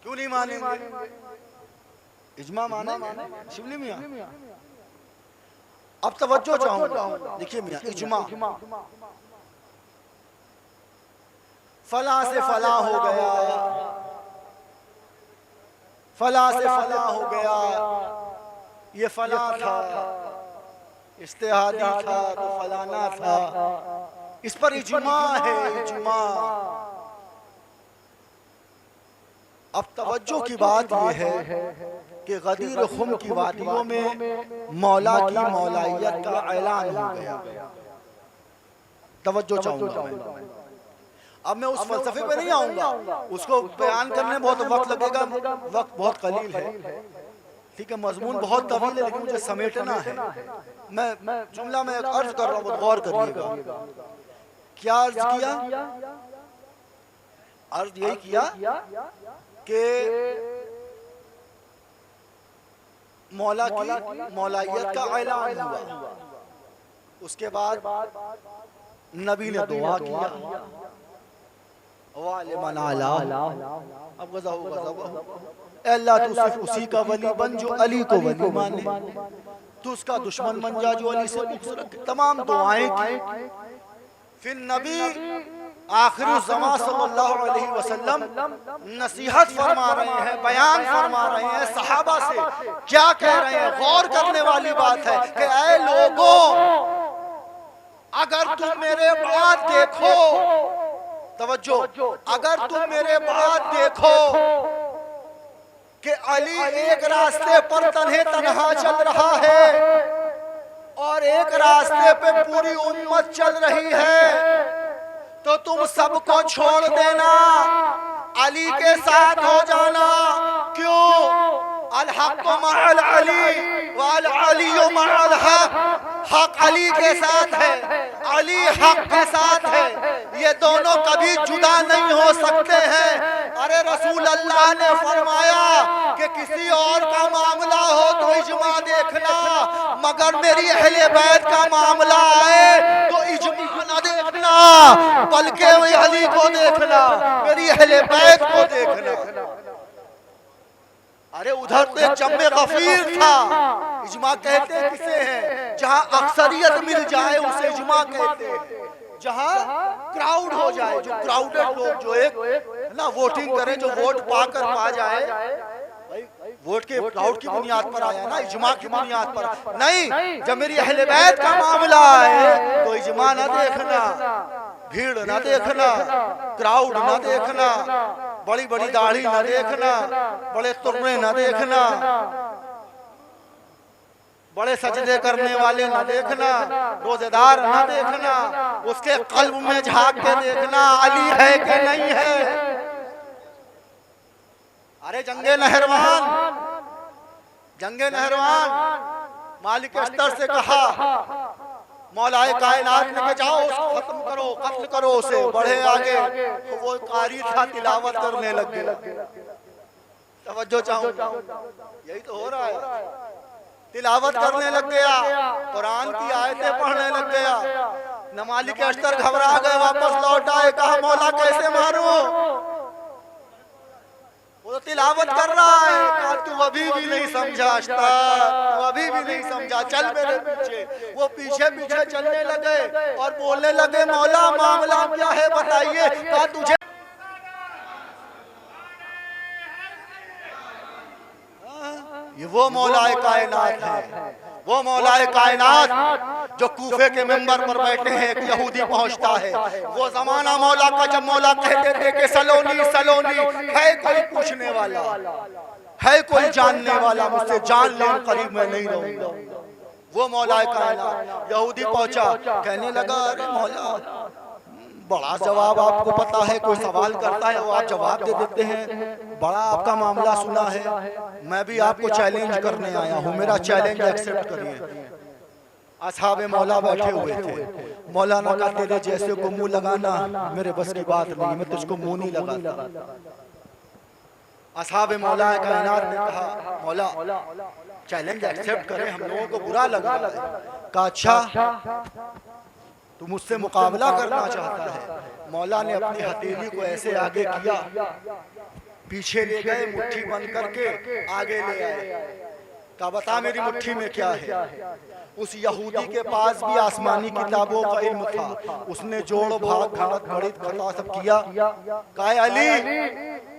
क्यों नहीं मानेंगे? इजमा माने शिवली मियां। अब तवज्जो चाहूंगा, देखिए मियां, इजमा फला से फला हो गया, फला से फला हो गया, ये फला था, इस्तेहादी था तो फलाना था, इस पर इजमा है, इजमा। अब तवज्जो की बात यह है कि गदीर खुम की वादियों में मौला की मौलाइयत का ऐलान हो गया। तवज्जो चाहूंगा मैं, अब मैं उस फलसफे पे नहीं आऊंगा, उसको बयान करने में बहुत वक्त लगेगा, वक्त बहुत कलील है, ठीक है, मजमून बहुत तवील है, लेकिन मुझे समेटना है। मैं जुमला में अर्ज कर रहा हूँ, गौर करिएगा। क्या अर्ज किया? अर्ज यही किया कि मौला की मौलाइयत का ऐलान हुआ। उसके बाद नबी ने दुआ किया, अब अल्लाह तू सिर्फ उसी का वली बन जो अली को वली माने, तू उसका दुश्मन बन जा जो अली से खूबसूरत। तमाम दुआएं की। फिर नबी आखिरी ज़मा सल्लल्लाहु अलैहि वसल्लम नसीहत फरमा रहे हैं, बयान फरमा रहे हैं, सहाबा से क्या कह रहे हैं। गौर करने वाली बात है कि ऐ लोगों, अगर तुम मेरे बाद देखो, तवज्जो, अगर तुम मेरे बाद देखो कि अली एक रास्ते पर तन्हे तन्हा चल रहा है और एक रास्ते पे पूरी उम्मत चल रही है, तो तुम सबको छोड़ देना, अली के साथ हो जाना। क्यों? अल हक़ मअल अली वल अली मअल हक़, हक़ अली के साथ है, अली हक़ के साथ है, ये दोनों कभी जुदा नहीं हो सकते हैं। अरे रसूल अल्लाह ने फरमाया कि किसी और का मामला हो तो इजमा देखना, मगर मेरी अहले बैत का मामला आए तो इजमा न देखना, बल्कि अली को देखना, मेरी अहले बैत को देखना। अरे उधर तो जम्मे गफीर था, इजमा कहते किसे हैं? जहां अक्सरियत मिल जाए उसे इजमा कहते हैं, जहां क्राउड हो जाए, जो क्राउडेड लोग जो एक ना वोटिंग करें, जो वोट पाकर पा जाए, वोट के क्राउड की बुनियाद पर आया ना, इजमा की बुनियाद पर नहीं। जब मेरी अहले बैत का मामला है तो इजमा ना देखना, भीड़ ना देखना, क्राउड ना देखना, बड़ी बड़ी दाढ़ी ना देखना, बड़े तुर्रे ना देखना, बड़े सजदे करने वाले ना देखना, रोजेदार ना देखना, उसके कल्ब में झांक के देखना अली है कि नहीं है। अरे जंगे नहरवान, जंगे नहरवान मालिक अस्तर से कहा, मौलाए कायनात ने जाओ उसको खत्म करो, कत्ल करो उसे, बढ़े आगे। तो वो कारी था, तिलावत करने लग गया। तवज्जो चाहूंगा, यही तो हो रहा है, तिलावत करने लग गया, कुरान की आयतें पढ़ने लग गया। न मालिक अस्तर घबरा गए, वापस लौट आए, कहा मौला कैसे मारूं? वो तो तिलावत कर रहा है, कहा तू अभी भी नहीं समझा अस्तर, तू अभी भी नहीं समझा, चल मेरे पीछे। वो पीछे पीछे चलने लगे और बोलने लगे, मौला मामला क्या है बताइए। कहा तुझे ये वो मौलाए कायनात है, वो मौलाए कायनात जो कूफे के मेंबर पर बैठे हैं, एक यहूदी पहुंचता है। वो जमाना मौला का जब मौला कहते थे कि सलोनी सलोनी, है कोई पूछने वाला, है कोई जानने वाला, मुझसे जान ले, करीब मैं नहीं रहूंगा। वो मौला कायनात। यहूदी पहुंचा, कहने लगा अरे मौला बड़ा जवाब आपको पता है, कोई सवाल करता है वो आप जवाब दे देते हैं, बड़ा आपका मामला सुना है, मैं भी आपको चैलेंज करने आया हूँ, मेरा चैलेंज एक्सेप्ट करिए। असहाबे मौला बैठे हुए थे। मौलाना का तेरे जैसे को मुंह लगाना मेरे बस की बात नहीं, मैं तुझको मुंह नहीं लगाता। असहाबे मौला कायनात ने कहा मौला चैलेंज एक्सेप्ट करें, हम लोगों को बुरा लगा। कहा अच्छा तू मुझसे मुकाबला करना चाहता है। मौला ने अपनी हथेली को ऐसे आगे किया, पीछे ले गए, मुट्ठी बंद करके आगे ले आए। कहा बता मेरी मुट्ठी में क्या है। उस यहूदी के पास भी आसमानी किताबों का इल्म था, उसने जोड़ भाग घनत गणित खता सब किया। कहा अली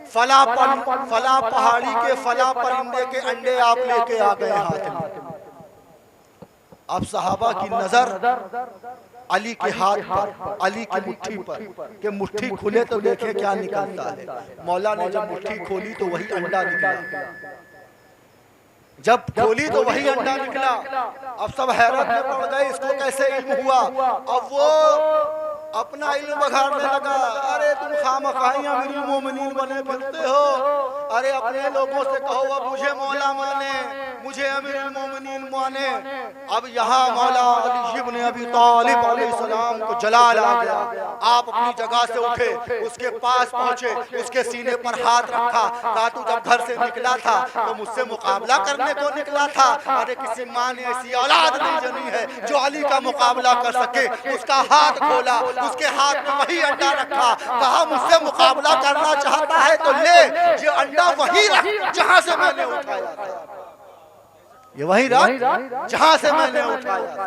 फला पहाड़ी के फला परिंदे के अंडे आप लेके आ गए हाथ में। अब सहाबा की नजर अली के हाथ पर, अली की मुट्ठी पर, कि मुट्ठी खुले तो देखे क्या निकलता है। मौला ने जब मुट्ठी खोली तो वही अंडा निकला, जब खोली तो वही अंडा निकला। अब सब हैरत में पड़ गए, इसको कैसे इल्म हुआ। अब वो अपना इल्म बघाड़ने लगा, अरे तुम खामखाई अमीरुल मोमिनीन बने फिरते हो, अरे अपने लोगों से कहो अब मुझे मौला माने, मुझे अमीरुल मोमिनीन माने। अब यहाँ मौला अली इब्न अबी तालिब अलैहिस्सलाम को जलाल आ गया। आप अपनी जगह से उठे, उसके पास पहुंचे, उसके सीने पर हाथ रखा। कहा तू जब घर से निकला था तो मुझसे मुकाबला करने को निकला था। अरे किसी माँ ने ऐसी औलाद नहीं जनी है जो अली का मुकाबला कर सके। उसका हाथ खोला, उसके हाथ में वही अंडा रखा। कहा मुझसे मुकाबला करना चाहता है तो ले, ये अंडा वही रख जहां से मैंने उठाया था, ये वही रख जहां से मैंने उठाया था।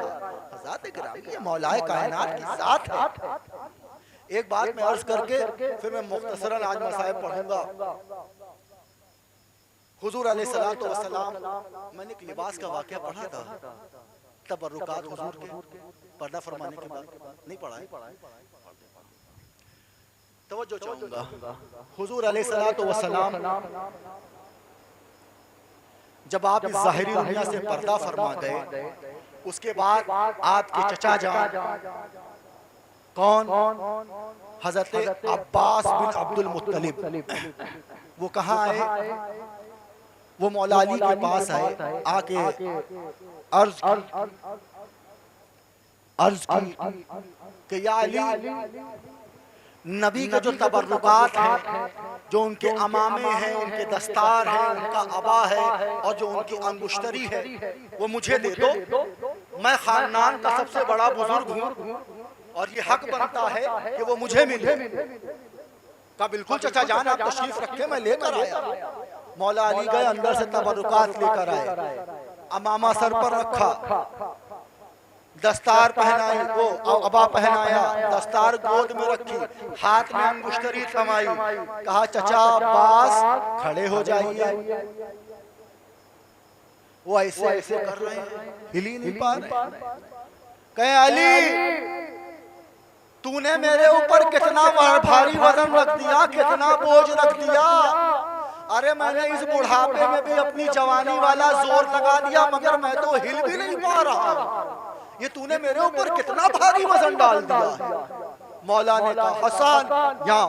हज़रात गिरामी, ये मौलाए कायनात की ज़ात है। एक बात मैं अर्ज करके फिर मैं मुख्तसरन आज मसाइब पढ़ूंगा। हुजूर अलैहिस्सलातु वस्सलाम, मैंने एक लिबास का वाक़या पढ़ा था, तबर्रुकात हुजूर के पर्दा फरमाने के बाद नहीं पढ़ा है, तवज्जो चाहूंगा। हुजूर अलैहिस्सलातु वस्सलाम जब आप इस ज़ाहिरी दुनिया से पर्दा फरमा गए, उसके बाद आपके चचा जान कौन, हजरत अब्बास बिन अब्दुल मुत्तलिब, वो कहाँ आए, वो मौला अली के पास आए, आके अर्ज की कि या अली, नबी के जो तबर्रुकात हैं, जो उनके अमामे हैं, उनके दस्तार हैं, उनका अबा है और जो उनकी अंगुश्तरी है, वो मुझे दे दो। मैं खानदान का सबसे बड़ा बुजुर्ग हूँ और ये हक बनता है कि वो मुझे मिले। का बिल्कुल चचा जान, आप तशरीफ रखे, मैं लेकर आया। मौला अली गए, अंदर से तबर्रुकात लेकर आए, अमामा सर पर रखा, दस्तार पहनाई, वो अबा पहनाया, दस्तार गोद में रखी, हाथ में अंगुश्तरी थमाई। कहा चचा अब्बास खड़े हो जाइए। वो ऐसे ऐसे कर रहे हैं, हिल ही नहीं पा रहे। कहे अली तूने मेरे ऊपर कितना भारी वजन रख दिया, कितना बोझ रख दिया। अरे मैंने इस बुढ़ापे में भी अपनी जवानी वाला जोर लगा दिया, मगर मैं तो हिल भी नहीं पा रहा। ये तूने मेरे ऊपर कितना भारी वजन डाल दिया। मौला ने कहा हसन यहाँ।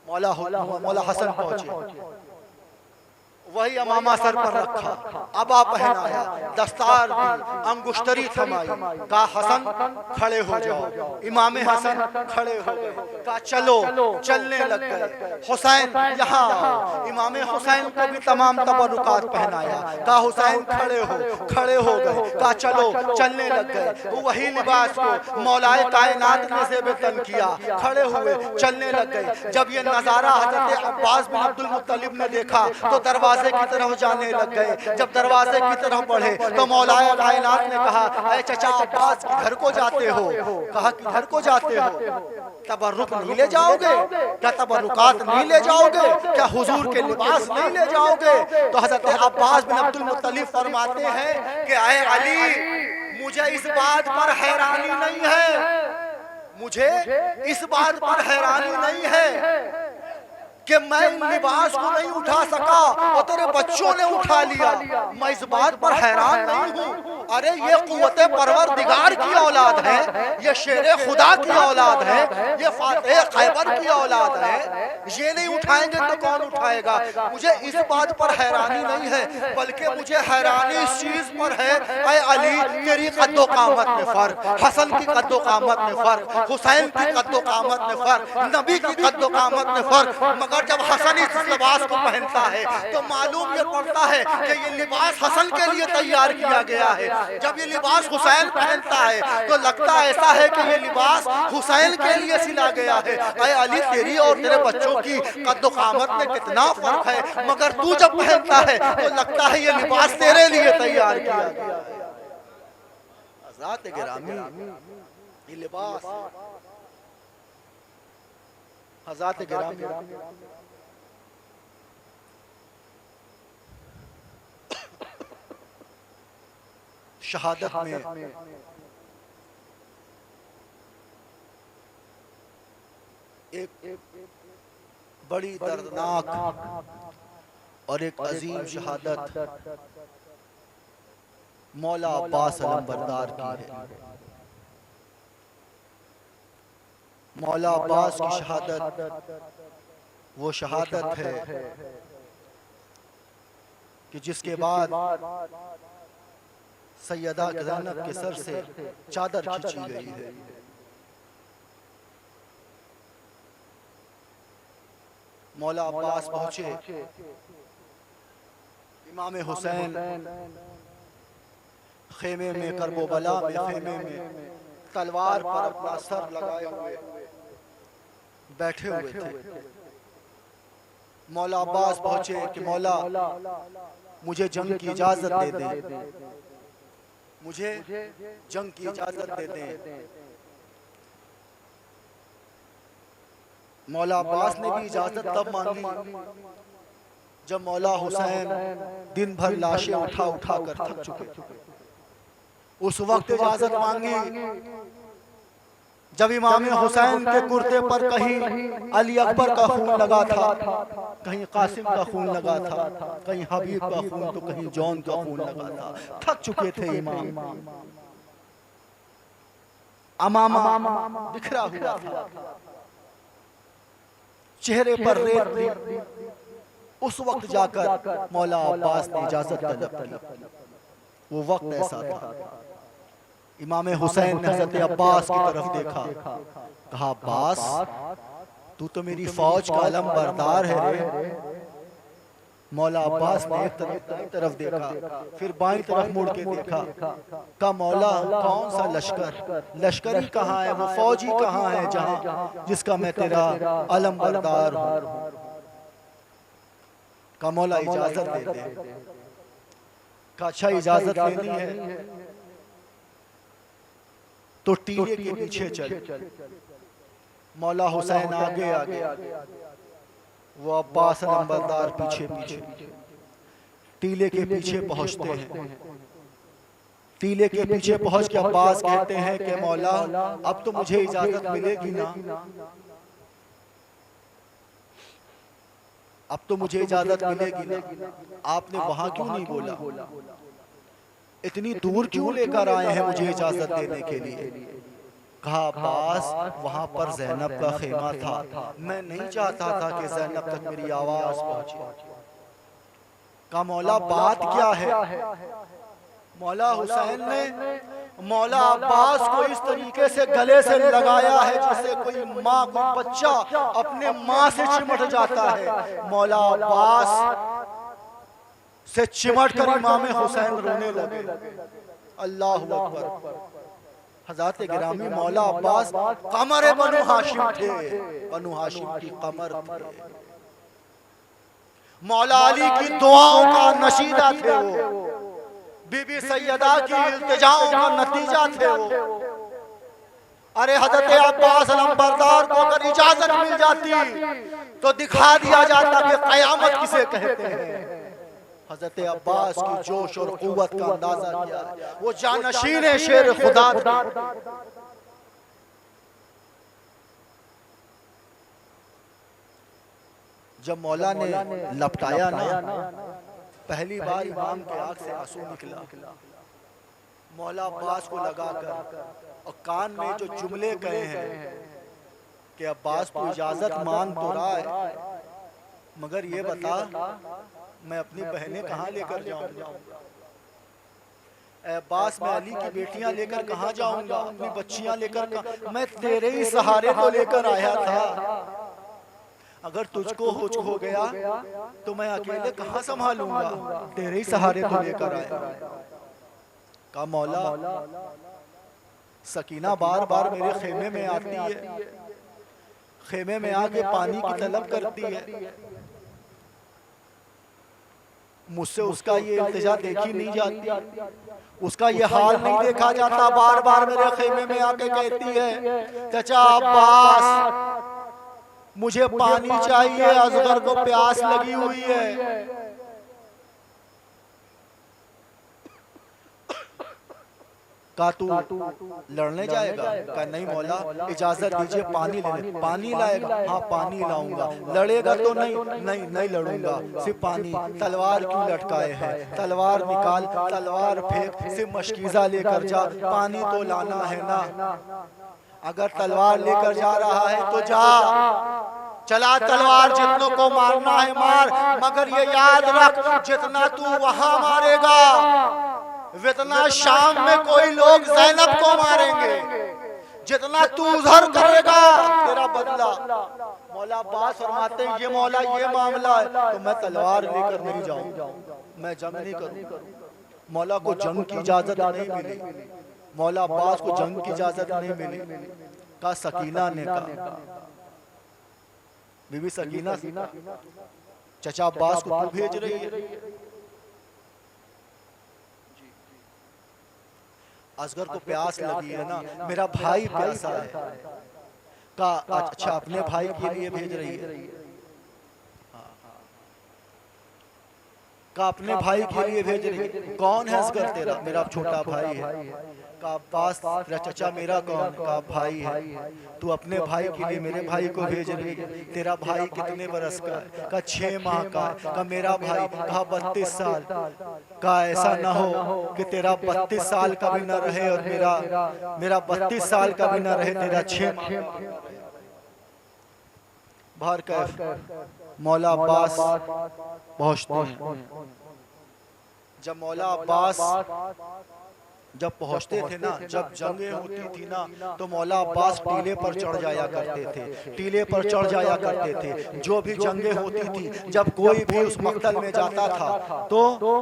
मौला हसन पहुंचे, वही अमामा सर पर रखा, अबा पहनाया, दस्तार दी, अंगुश्तरी थमाई। कहा हसन खड़े हो जाओ। इमाम हसन खड़े हो गए। कहा चलो, चलने लग गए। हुसैन यहाँ, इमाम हुसैन को भी तमाम तबर्रुकात पहनाया। कहा हुसैन खड़े हो गए। कहा चलो, चलने लग गए। वही लिबास को मौलाए कायनात ने से बेतन किया, खड़े हुए, चलने लग गए। जब ये नजारा हजरत अब्बास बिन अब्दुल मुत्तलिब ने देखा तो दरवाजे की तरफ जाने लग गए। जब दरवाजे की तरफ बढ़े तो मौलाए कायनात ने कहा अरे चचा अब्बास किधर को जाते हो। कहा किधर को जाते हो, तबर्रुक नहीं ले जाओगे क्या, तबर्रुकात नहीं ले जाओगे क्या, हुजूर के लिबास नहीं ले जाओगे। तो हजरत अब्बास बिन अब्दुल मुत्तलिब फरमाते हैं कि आए अली मुझे इस बात पर हैरानी नहीं है, मुझे इस बात पर हैरानी नहीं है कि मैं इन लिबास को नहीं उठा सका और तेरे बच्चों ने उठा लिया। मैं इस बात पर हैरान नहीं हूँ, अरे ये कुव्वते परवरदिगार की औलाद है, ये शेरे खुदा की औलाद है, ये फातेह खैबर की औलाद है। ये नहीं उठाएंगे तो कौन उठाएगा? मुझे इस बात पर हैरानी नहीं है, बल्कि मुझे हैरानी इस चीज पर है, ऐ अली तेरी कद्दो कामत में फर्क, हसन की कद्दो कामत में फर्क, हुसैन की कद्दो कामत में फर्क, नबी की कद्दो कामत में फर्क। मगर जब हसन इस लिबास को पहनता है तो मालूम ये पड़ता है कि ये लिबास हसन के लिए तैयार किया गया है। जब ये लिबास हुसैन पहनता है तो लगता ऐसा है कि ये लिबास हुसैन के लिए सिला गया है। ऐ अली तेरी और तेरे बच्चों की कद्दो कामत में कितना फर्क है, मगर तू जब पहनता है तो लगता है ये लिबास तेरे लिए तैयार किया गया है। हज़रात गिरामी, ये लिबास हज़रात गिरामी, शहादत में एक बड़ी दर्दनाक और एक अजीम शहादत मौला अब्बास अलंबरदार की है। मौला अब्बास की शहादत वो शहादत है कि जिसके बाद सैयदा ज़ैनब के सर से चादर खींची गई है। मौला अब्बास पहुंचे, इमाम हुसैन खेमे में करबला में खेमे में तलवार पर अपना सर लगाए हुए बैठे हुए थे। मौला अब्बास पहुंचे कि मौला मुझे जंग की इजाजत दे दें, मुझे जंग की इजाजत दे दें। मौला अब्बास ने भी इजाजत तब मांगी जब मौला हुसैन दिन भर लाशें उठा उठा कर थक चुके थे। उस वक्त इजाजत मांगी जब इमाम हुसैन के कुर्ते पर कहीं अली अकबर का खून लगा था, कहीं कासिम का खून लगा था, कहीं हबीब का खून तो कहीं जौन का खून लगा था। थक चुके थे इमाम, अमामा बिखरा हुआ था, चेहरे पर रेत थी। उस वक्त जाकर मौला अब्बास ने इजाजत तलब की। वो वक्त ऐसा था। इमाम हुसैन ने हज़रत अब्बास की तरफ देखा, कहा अब्बास तू तो मेरी फौज का अलम बरदार है रे। मौला अब्बास ने एक तरफ देखा, फिर बाईं तरफ मुड़ के देखा, कहा मौला कौन सा लश्कर, लश्करी कहाँ है, वो फौजी कहाँ है जहाँ जिसका मैं तेरा अलम बरदार हूँ। कहा मौला इजाजत दे दे। कहा अच्छा इजाजत लेनी है तो टीले के पीछे चल। मौला हुसैन आगे आगे, वो अब्बास अलंबरदार पीछे पीछे। टीले के पीछे पहुंचते हैं। टीले के पीछे पहुंच के अब्बास कहते हैं कि मौला अब तो मुझे इजाजत मिलेगी ना, अब तो मुझे इजाजत मिलेगी ना। आपने वहां क्यों नहीं बोला, इतनी दूर क्यों लेकर आए हैं मुझे इजाजत देने के लिए? कहा अब्बास वहां पर ज़ैनब का खेमा था, मैं नहीं चाहता था कि ज़ैनब तक मेरी आवाज पहुंचे। कहा मौला बात क्या है? मौला हुसैन ने मौला अब्बास को इस तरीके से गले से लगाया है जैसे कोई माँ कोई बच्चा अपने माँ से चिमट जाता है। मौला अब्बास से चिमट कर इमाम हुसैन रोने लगे। अल्लाह अकबर। हज़रत गिरामी मौला अब्बास कमर बनु हाशिम थे, बनु हाशिम की कमर थे। मौला अली की दुआओं का नशीदा थे वो, बीबी सैयदा की इल्तिजाओं का नतीजा थे वो। अरे हज़रत अब्बास अलंबरदार को अगर इजाजत मिल जाती तो दिखा दिया जाता कि क़यामत किसे कहते हैं। हज़रत अब्बास की जोश और क़ुव्वत का अंदाजा किया। वो जानशीन शेर खुदा थे। जब मौला ने लपटाया ना, पहली बार इमाम के आंख से आंसू निकला। मौला अब्बास को लगाकर और कान में जो जुमले कहे हैं कि अब्बास तू इजाजत मांग तो रहा है, मगर ये बता मैं अपनी बहनें कहाँ लेकर जाऊंगा? अब्बास मैं अली की बेटियां लेकर कहाँ जाऊंगा? अपनी बच्चियां लेकर मैं तेरे ही सहारे तो लेकर आया था। अगर तुझको कुछ हो गया तो मैं अकेले कहाँ संभालूंगा? तेरे ही सहारे तो लेकर आया। का मौला सकीना बार बार मेरे खेमे में आती है, खेमे में आके पानी की तलब करती है, मुझसे उसका ये इल्तिजा देखी नहीं जाती, उसका ये हाल नहीं देखा जाता। बार बार मेरे खेमे में आके कहती है चाचा अब्बास मुझे पानी चाहिए, असगर को प्यास लगी हुई है। का तू लड़ने जाएगा? का नहीं मौला इजाजत दीजिए पानी लेने। पानी लाएगा? हाँ पानी लाऊंगा। लड़ेगा तो नहीं? नहीं नहीं लड़ूंगा, सिर्फ पानी। तलवार क्यों लटकाए हैं? तलवार निकाल, तलवार फेंक, सिर्फ मशकीजा लेकर जा, पानी तो लाना है ना। अगर तलवार लेकर जा रहा है तो जा, चला तलवार, जितनों को मारना है मार, मगर ये याद रख जितना तू वहां मारेगा वितना शाम में कोई लोग ज़ैनब को मारेंगे। जितना तू उधर करेगा तेरा बदला। मौला अब्बास फरमाते हैं ये मौला ये मामला है तो मैं तलवार लेकर नहीं जाऊं, मैं जंग नहीं करूं। मौला को जंग की इजाजत नहीं मिली, मौला अब्बास को जंग की इजाजत नहीं मिली। का सकीना ने कहा, बीबी सकीना चचा अब्बास को तू भेज रही है? असगर को प्यास लगी है ना, मेरा भाई प्यासा है। का अच्छा अपने भाई के लिए भेज रही है? का अपने भाई के लिए भेज रही है? कौन है असगर तेरा? मेरा छोटा भाई है। का अब्बास तेरा चचा मेरा कौन? का भाई है। तू अपने भाई के लिए मेरे भाई को भेज रही है? तेरा भाई कितने बरस का है? का 6 माह का है। का मेरा भाई? कहा 32 साल। का ऐसा ना हो कि तेरा 32 साल का भी ना रहे और मेरा 32 साल का भी ना रहे, तेरा 6 माह। बाहर कैफ मौला अब्बास पहुंचते हैं। जब मौला अब्बास जब पहुंचते थे ना, जब जंगें होती थी ना, तो मौला अब्बास टीले पर चढ़ जाया करते थे, टीले पर चढ़ जाया करते थे। जो भी जंगें होती थी, जब कोई भी उस मक्तल में जाता था, तो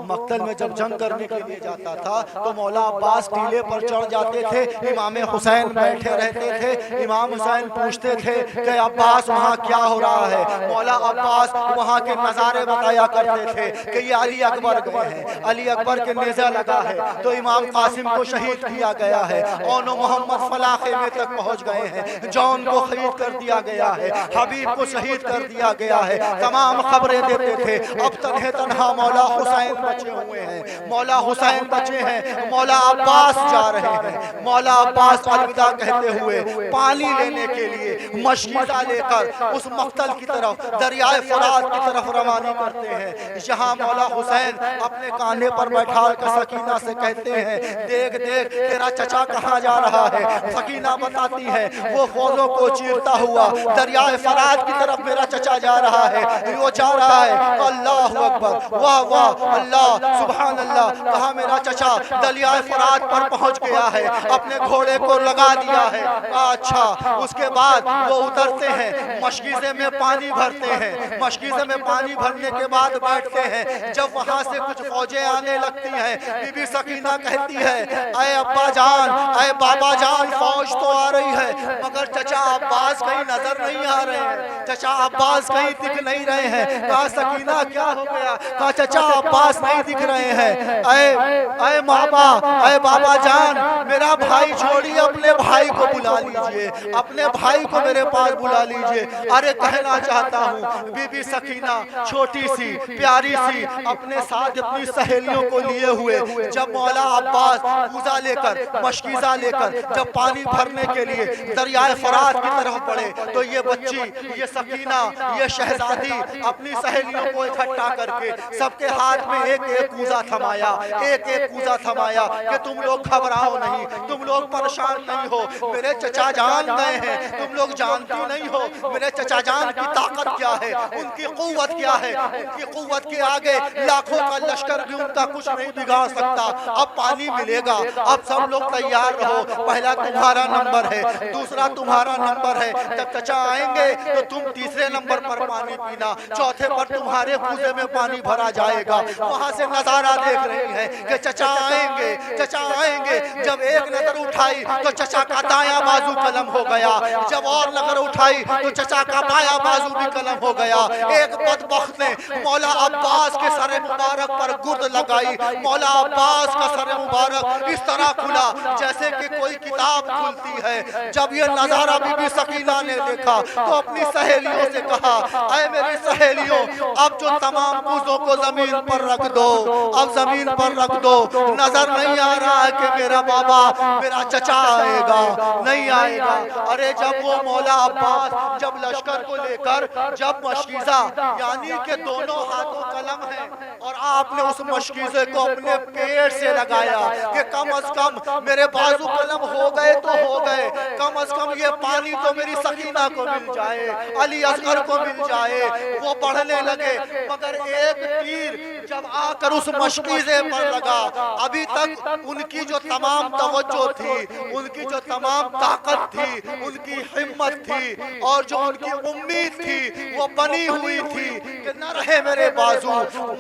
मक्तल में जब जंग करने के लिए जाता था तो मौला अब्बास टीले पर चढ़ जाते थे। इमाम हुसैन बैठे रहते थे। इमाम हुसैन पूछते थे कि अब्बास वहाँ क्या हो रहा है? मौला अब्बास वहाँ के नज़ारे बताया करते थे कि ये अली अकबर गए हैं, अली अकबर के नेज़ा लगा है तो इमाम कासिम को शहीद किया गया है, ओनो मोहम्मद फलाह खेमे तक पहुंच गए हैं, जॉन को खरीद कर दिया गया है, हबीब को शहीद कर दिया गया है। तमाम खबरें देते थे। अब तन्हे तन्हा मौला हुसैन बचे हुए हैं, मौला हुसैन बचे हैं, मौला अब्बास जा रहे हैं। मौला अब्बास अलविदा कहते हुए पानी लेने के लिए मशकीज़ा लेकर उस मक्तल की तरफ, दरियाए फरात की तरफ रवाना करते हैं। यहाँ मौला हुसैन अपने कान्हे पर बैठा कर सकीना से कहते हैं देख देख तेरा चचा कहाँ जा रहा है। सकीना बताती है वो फौजों को चीरता हुआ दरियाए फरात की तरफ मेरा चचा जा रहा है, वो जा रहा है। अल्लाह अकबर, वाह वाह, अल्लाह सुभान अल्लाह। कहा मेरा चचा दरियाए फरात पर पहुंच गया है, अपने घोड़े को लगा दिया है। अच्छा, उसके बाद वो उतरते हैं, मशकीज़े में पानी भरते हैं, मशकीज़े में पानी भरने के बाद बैठते हैं। जब वहां से कुछ फौजें आने लगती हैं, बीबी सकीना कहती है अरे अब्बा जान, अरे बाबा जान, फौज तो आ रही है मगर चचा अब्बास कहीं नजर नहीं आ रहे हैं, चचा अब्बास कहीं दिख नहीं रहे हैं। कहा सकीना क्या हो गया? कहा चचा अब्बास नहीं दिख रहे हैं। अरे बाबा, अरे बाबा जान, मेरा भाई छोड़िए, अपने भाई को बुला लीजिए, अपने भाई को मेरे पास बुला लीजिए। अरे कहना चाहता हूँ बीबी सकीना छोटी सी प्यारी सी अपने साथ अपनी सहेलियों को लिए हुए जब मौला अब्बास पूजा लेकर, मशकीज़ा लेकर जब पानी भरने के लिए दरियाए फरात की तरफ बढ़े तो ये बच्ची, ये सकीना, ये शहजादी अपनी सहेलियों को इकट्ठा करके सबके हाथ में एक एक कूजा थमाया थमाया, एक एक कूजा थमाया कि तुम लोग घबराओ नहीं, तुम लोग परेशान नहीं हो, मेरे चचा जान गए हैं, तुम लोग जानती नहीं हो मेरे चचा जान की ताकत क्या है, उनकी कुव्वत क्या है, उनकी कुव्वत के आगे लाखों का लश्कर भी उनका कुछ नहीं बिगाड़ सकता। अब पानी मिलेगा, अब सब लोग तैयार रहो, पहला तुम्हारा नंबर है, दूसरा तुम्हारा नंबर है, जब चचा आएंगे तो तुम तीसरे नंबर पर पानी पीना, चौथे पर तुम्हारे कूजे में पानी भरा जाएगा। वहां से नजारा देख रही है कि चचा आएंगे, चचा आएंगे। जब एक नजर उठाई तो चचा का दायां बाजू कलम हो गया, जब और नजर उठाई तो चचा का बायां बाजू भी कलम हो गया। एक बदबख्त ने मौला अब्बास के सर मुबारक पर गुर्द लगाई, मौला अब्बास का सर मुबारक इस तरह खुला जैसे कि कोई किताब खुलती है। जब ये नजारा बीबी सकीना ने देखा तो अपनी सहेलियों से कहा, ऐ मेरी सहेलियों, अब जो तमाम कूजों को जमीन पर रख दो, अब जमीन पर रख दो। नजर नहीं आ रहा है कि मेरा बाबा, मेरा चचा आएगा, नहीं आएगा। अरे जब वो मौला अब्बास जब लश्कर को लेकर जब मशकीज़ा यानी कि दोनों हाथों कलम है और आपने उस मशकीज़े को अपने पेट से लगाया कि कम अज कम मेरे बाजू कलम हो गए तो हो गए, कम अज कम ये पानी तो मेरी सकीना को मिल जाए, अली असगर को मिल जाए। वो बढ़ने लगे, मगर एक तीर जब आकर उस मशकीज़े पर लगा, अभी तक उनकी जो तमाम तवज्जो थी, उनकी जो तमाम ताकत थी, उनकी हिम्मत थी और जो उनकी उम्मीद थी वो बनी हुई थी कि न रहे मेरे बाजू,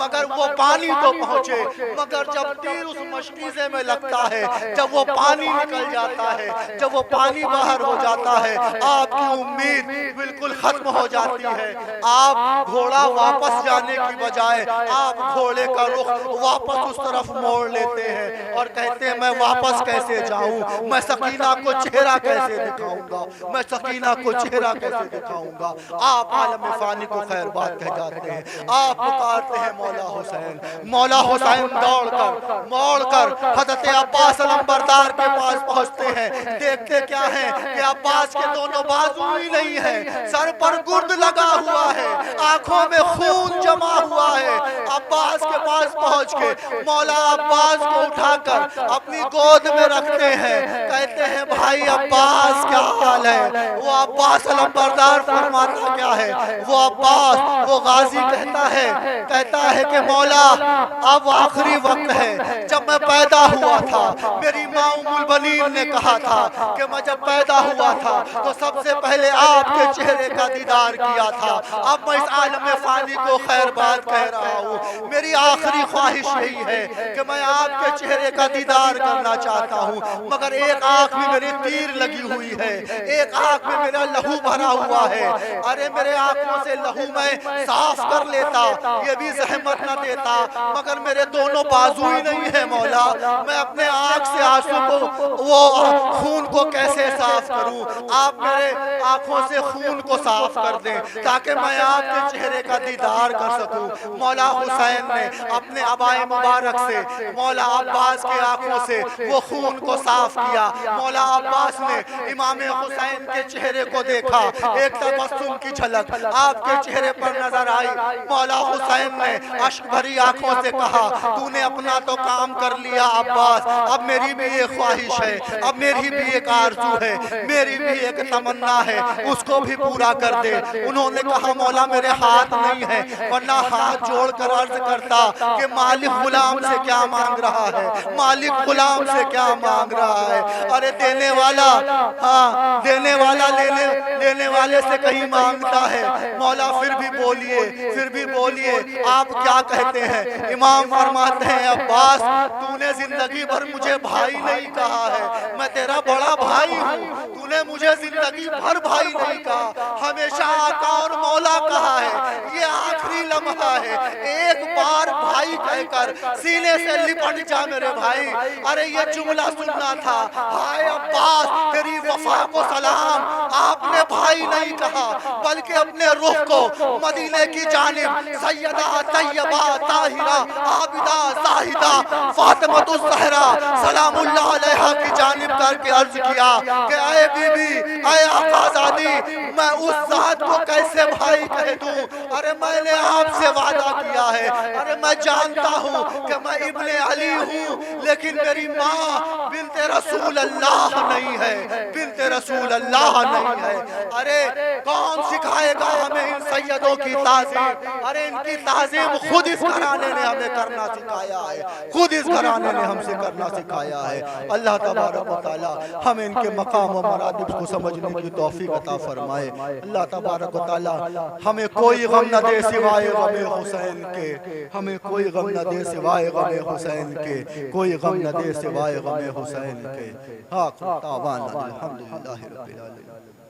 मगर वो पानी तो पहुंचे। मगर जब तीर उस मशकीज़े में लगता है, जब वो पानी निकल जाता है, जब वो पानी बाहर हो जाता है, आपकी उम्मीद बिल्कुल खत्म हो जाती है। आप घोड़ा वापस जाने की बजाय आप घोड़े का रुख वापस उस तरफ मोड़ लेते हैं और कहते हैं मैं वापस कैसे जाऊं, मैं सकीना को चेहरा कैसे दिखाऊंगा, मैं सकीना को चेहरा कैसे दिखाऊंगा। आप आलम फानी को खैर बात कह जाते हैं, आप पुकारते हैं मौला हुसैन। मौला हुसैन दौड़कर मोड़कर हजरत अब्बास अलंबरदार के पास पहुंचते हैं। देखते क्या है कि अब्बास के दोनों बाजू ही नहीं है, सर पर गुर्द लगा हुआ है, आंखों में खून जमा हुआ है। अब्बास के पास पहुंच के मौला अब्बास को उठाकर अपनी गोद में रखते हैं, कहते हैं भाई अब्बास क्या हाल है। वो अब्बास अलंबरदार फरमाता क्या है, वो अब्बास वो गाजी कहता है कि मौला अब आखिरी वक्त है। जब मैं पैदा हुआ था मेरी माँ उम्मुल बनीन ने कहा था कि मैं जब पैदा हुआ था तो सबसे पहले आपके चेहरे का दीदार किया था। अब मैं इस आलम फानी को खैर बात कह रहा हूँ, मेरी आखिरी ख्वाहिश यही है कि मैं आपके चेहरे का दीदार करना चाहता हूँ, मगर एक आंख में मेरी तीर लगी हुई है, एक आंख में मेरा लहू भरा हुआ है। अरे मेरे आंखों से लहू मैं साफ कर लेता, ये भी जहमत न देता, मगर मेरे दोनों बाजू ही नहीं है मौला, मैं अपने आंख से आंसू को वो खून को कैसे साफ करूं। आप मेरे आंखों से खून को साफ कर दें ताकि मैं आपके चेहरे का दीदार कर सकूं। मौला हुसैन ने अपने अबाए मुबारक से मौला अब्बास की आंखों से वो खून को साफ किया। मौला अब्बास ने इमाम हुसैन के चेहरे को देखा, एक तबस्सुम की झलक आपके चेहरे पर नजर आई। मौला हुसैन ने अश्क भरी आंखों से कहा, तूने अपना तो काम कर लिया अब्बास, अब मेरी भी एक ख्वाहिश है, अब मेरी भी एक आरज़ू है, मेरी भी एक तमन्ना है, उसको भी पूरा कर दे। उन्होंने कहा मौला मेरे हाथ नहीं है, वरना हाथ जोड़कर अर्ज करता कि मालिक गुलाम से क्या मांग रहा है, मालिक गुलाम से क्या मांग रहा है। अरे देने वाला, हाँ देने वाला लेने वाले से कहीं मांगता है। मौला फिर भी बोलिए आप क्या कहते हैं। इमाम फरमाते हैं अब्बास तूने जिंदगी भर मुझे भाई नहीं कहा है, मैं तेरा बड़ा भाई हूँ, तूने मुझे जिंदगी भर भाई नहीं कहा, हमेशा आका और मौला कहा है। ये आखिरी लम्हा है, एक बार भाई कहकर सीने से लिपट जा मेरे भाई। अरे ये जुमला सुनना था, हाय अब्बास तेरी वफा को सलाम, आपने भाई नहीं कहा बल्कि अपने रुख को मदीने की जानिब सैयदा तैयबा ताहिरा आबिदा जाहिदा फातिमा फातिमा ज़हरा सलामुल्लाह अलैहा की जानिब करके अर्ज किया कि ऐ बीबी, ऐ आकाज़ादी, मैं उस ज़ात को कैसे भाई कह दूं? अरे मैंने आपसे वादा किया है, अरे मैं जानता हूँ कि मैं इब्ने अली हूँ, लेकिन मेरी माँ बिन्ते रसूल अल्लाह नहीं है, बिन्ते रसूल अल्लाह नहीं है। अरे कौन सिखाएगा हमें इन सैयदों की ताज़ीम? अरे इनकी ताज़ीम खुद इस घराने ने हमें करना सिखाया है, खुद इस घराने ने हमसे करना सिखाया है। अल्लाह तबारक व तआला हमें इनके मकाम और मरातिब को समझने की तौफीक अता फरमाए। अल्लाह तबारक व तआला हमें कोई गम न दे सिवाय गम हुसैन के, हमें कोई गम न दे सिवाय गम हुसैन के, कोई गम न दे सिवाय गम हुसैन के। हाँ, तावाना अल्हम्दुलिल्लाहि रब्बिल आलमीन।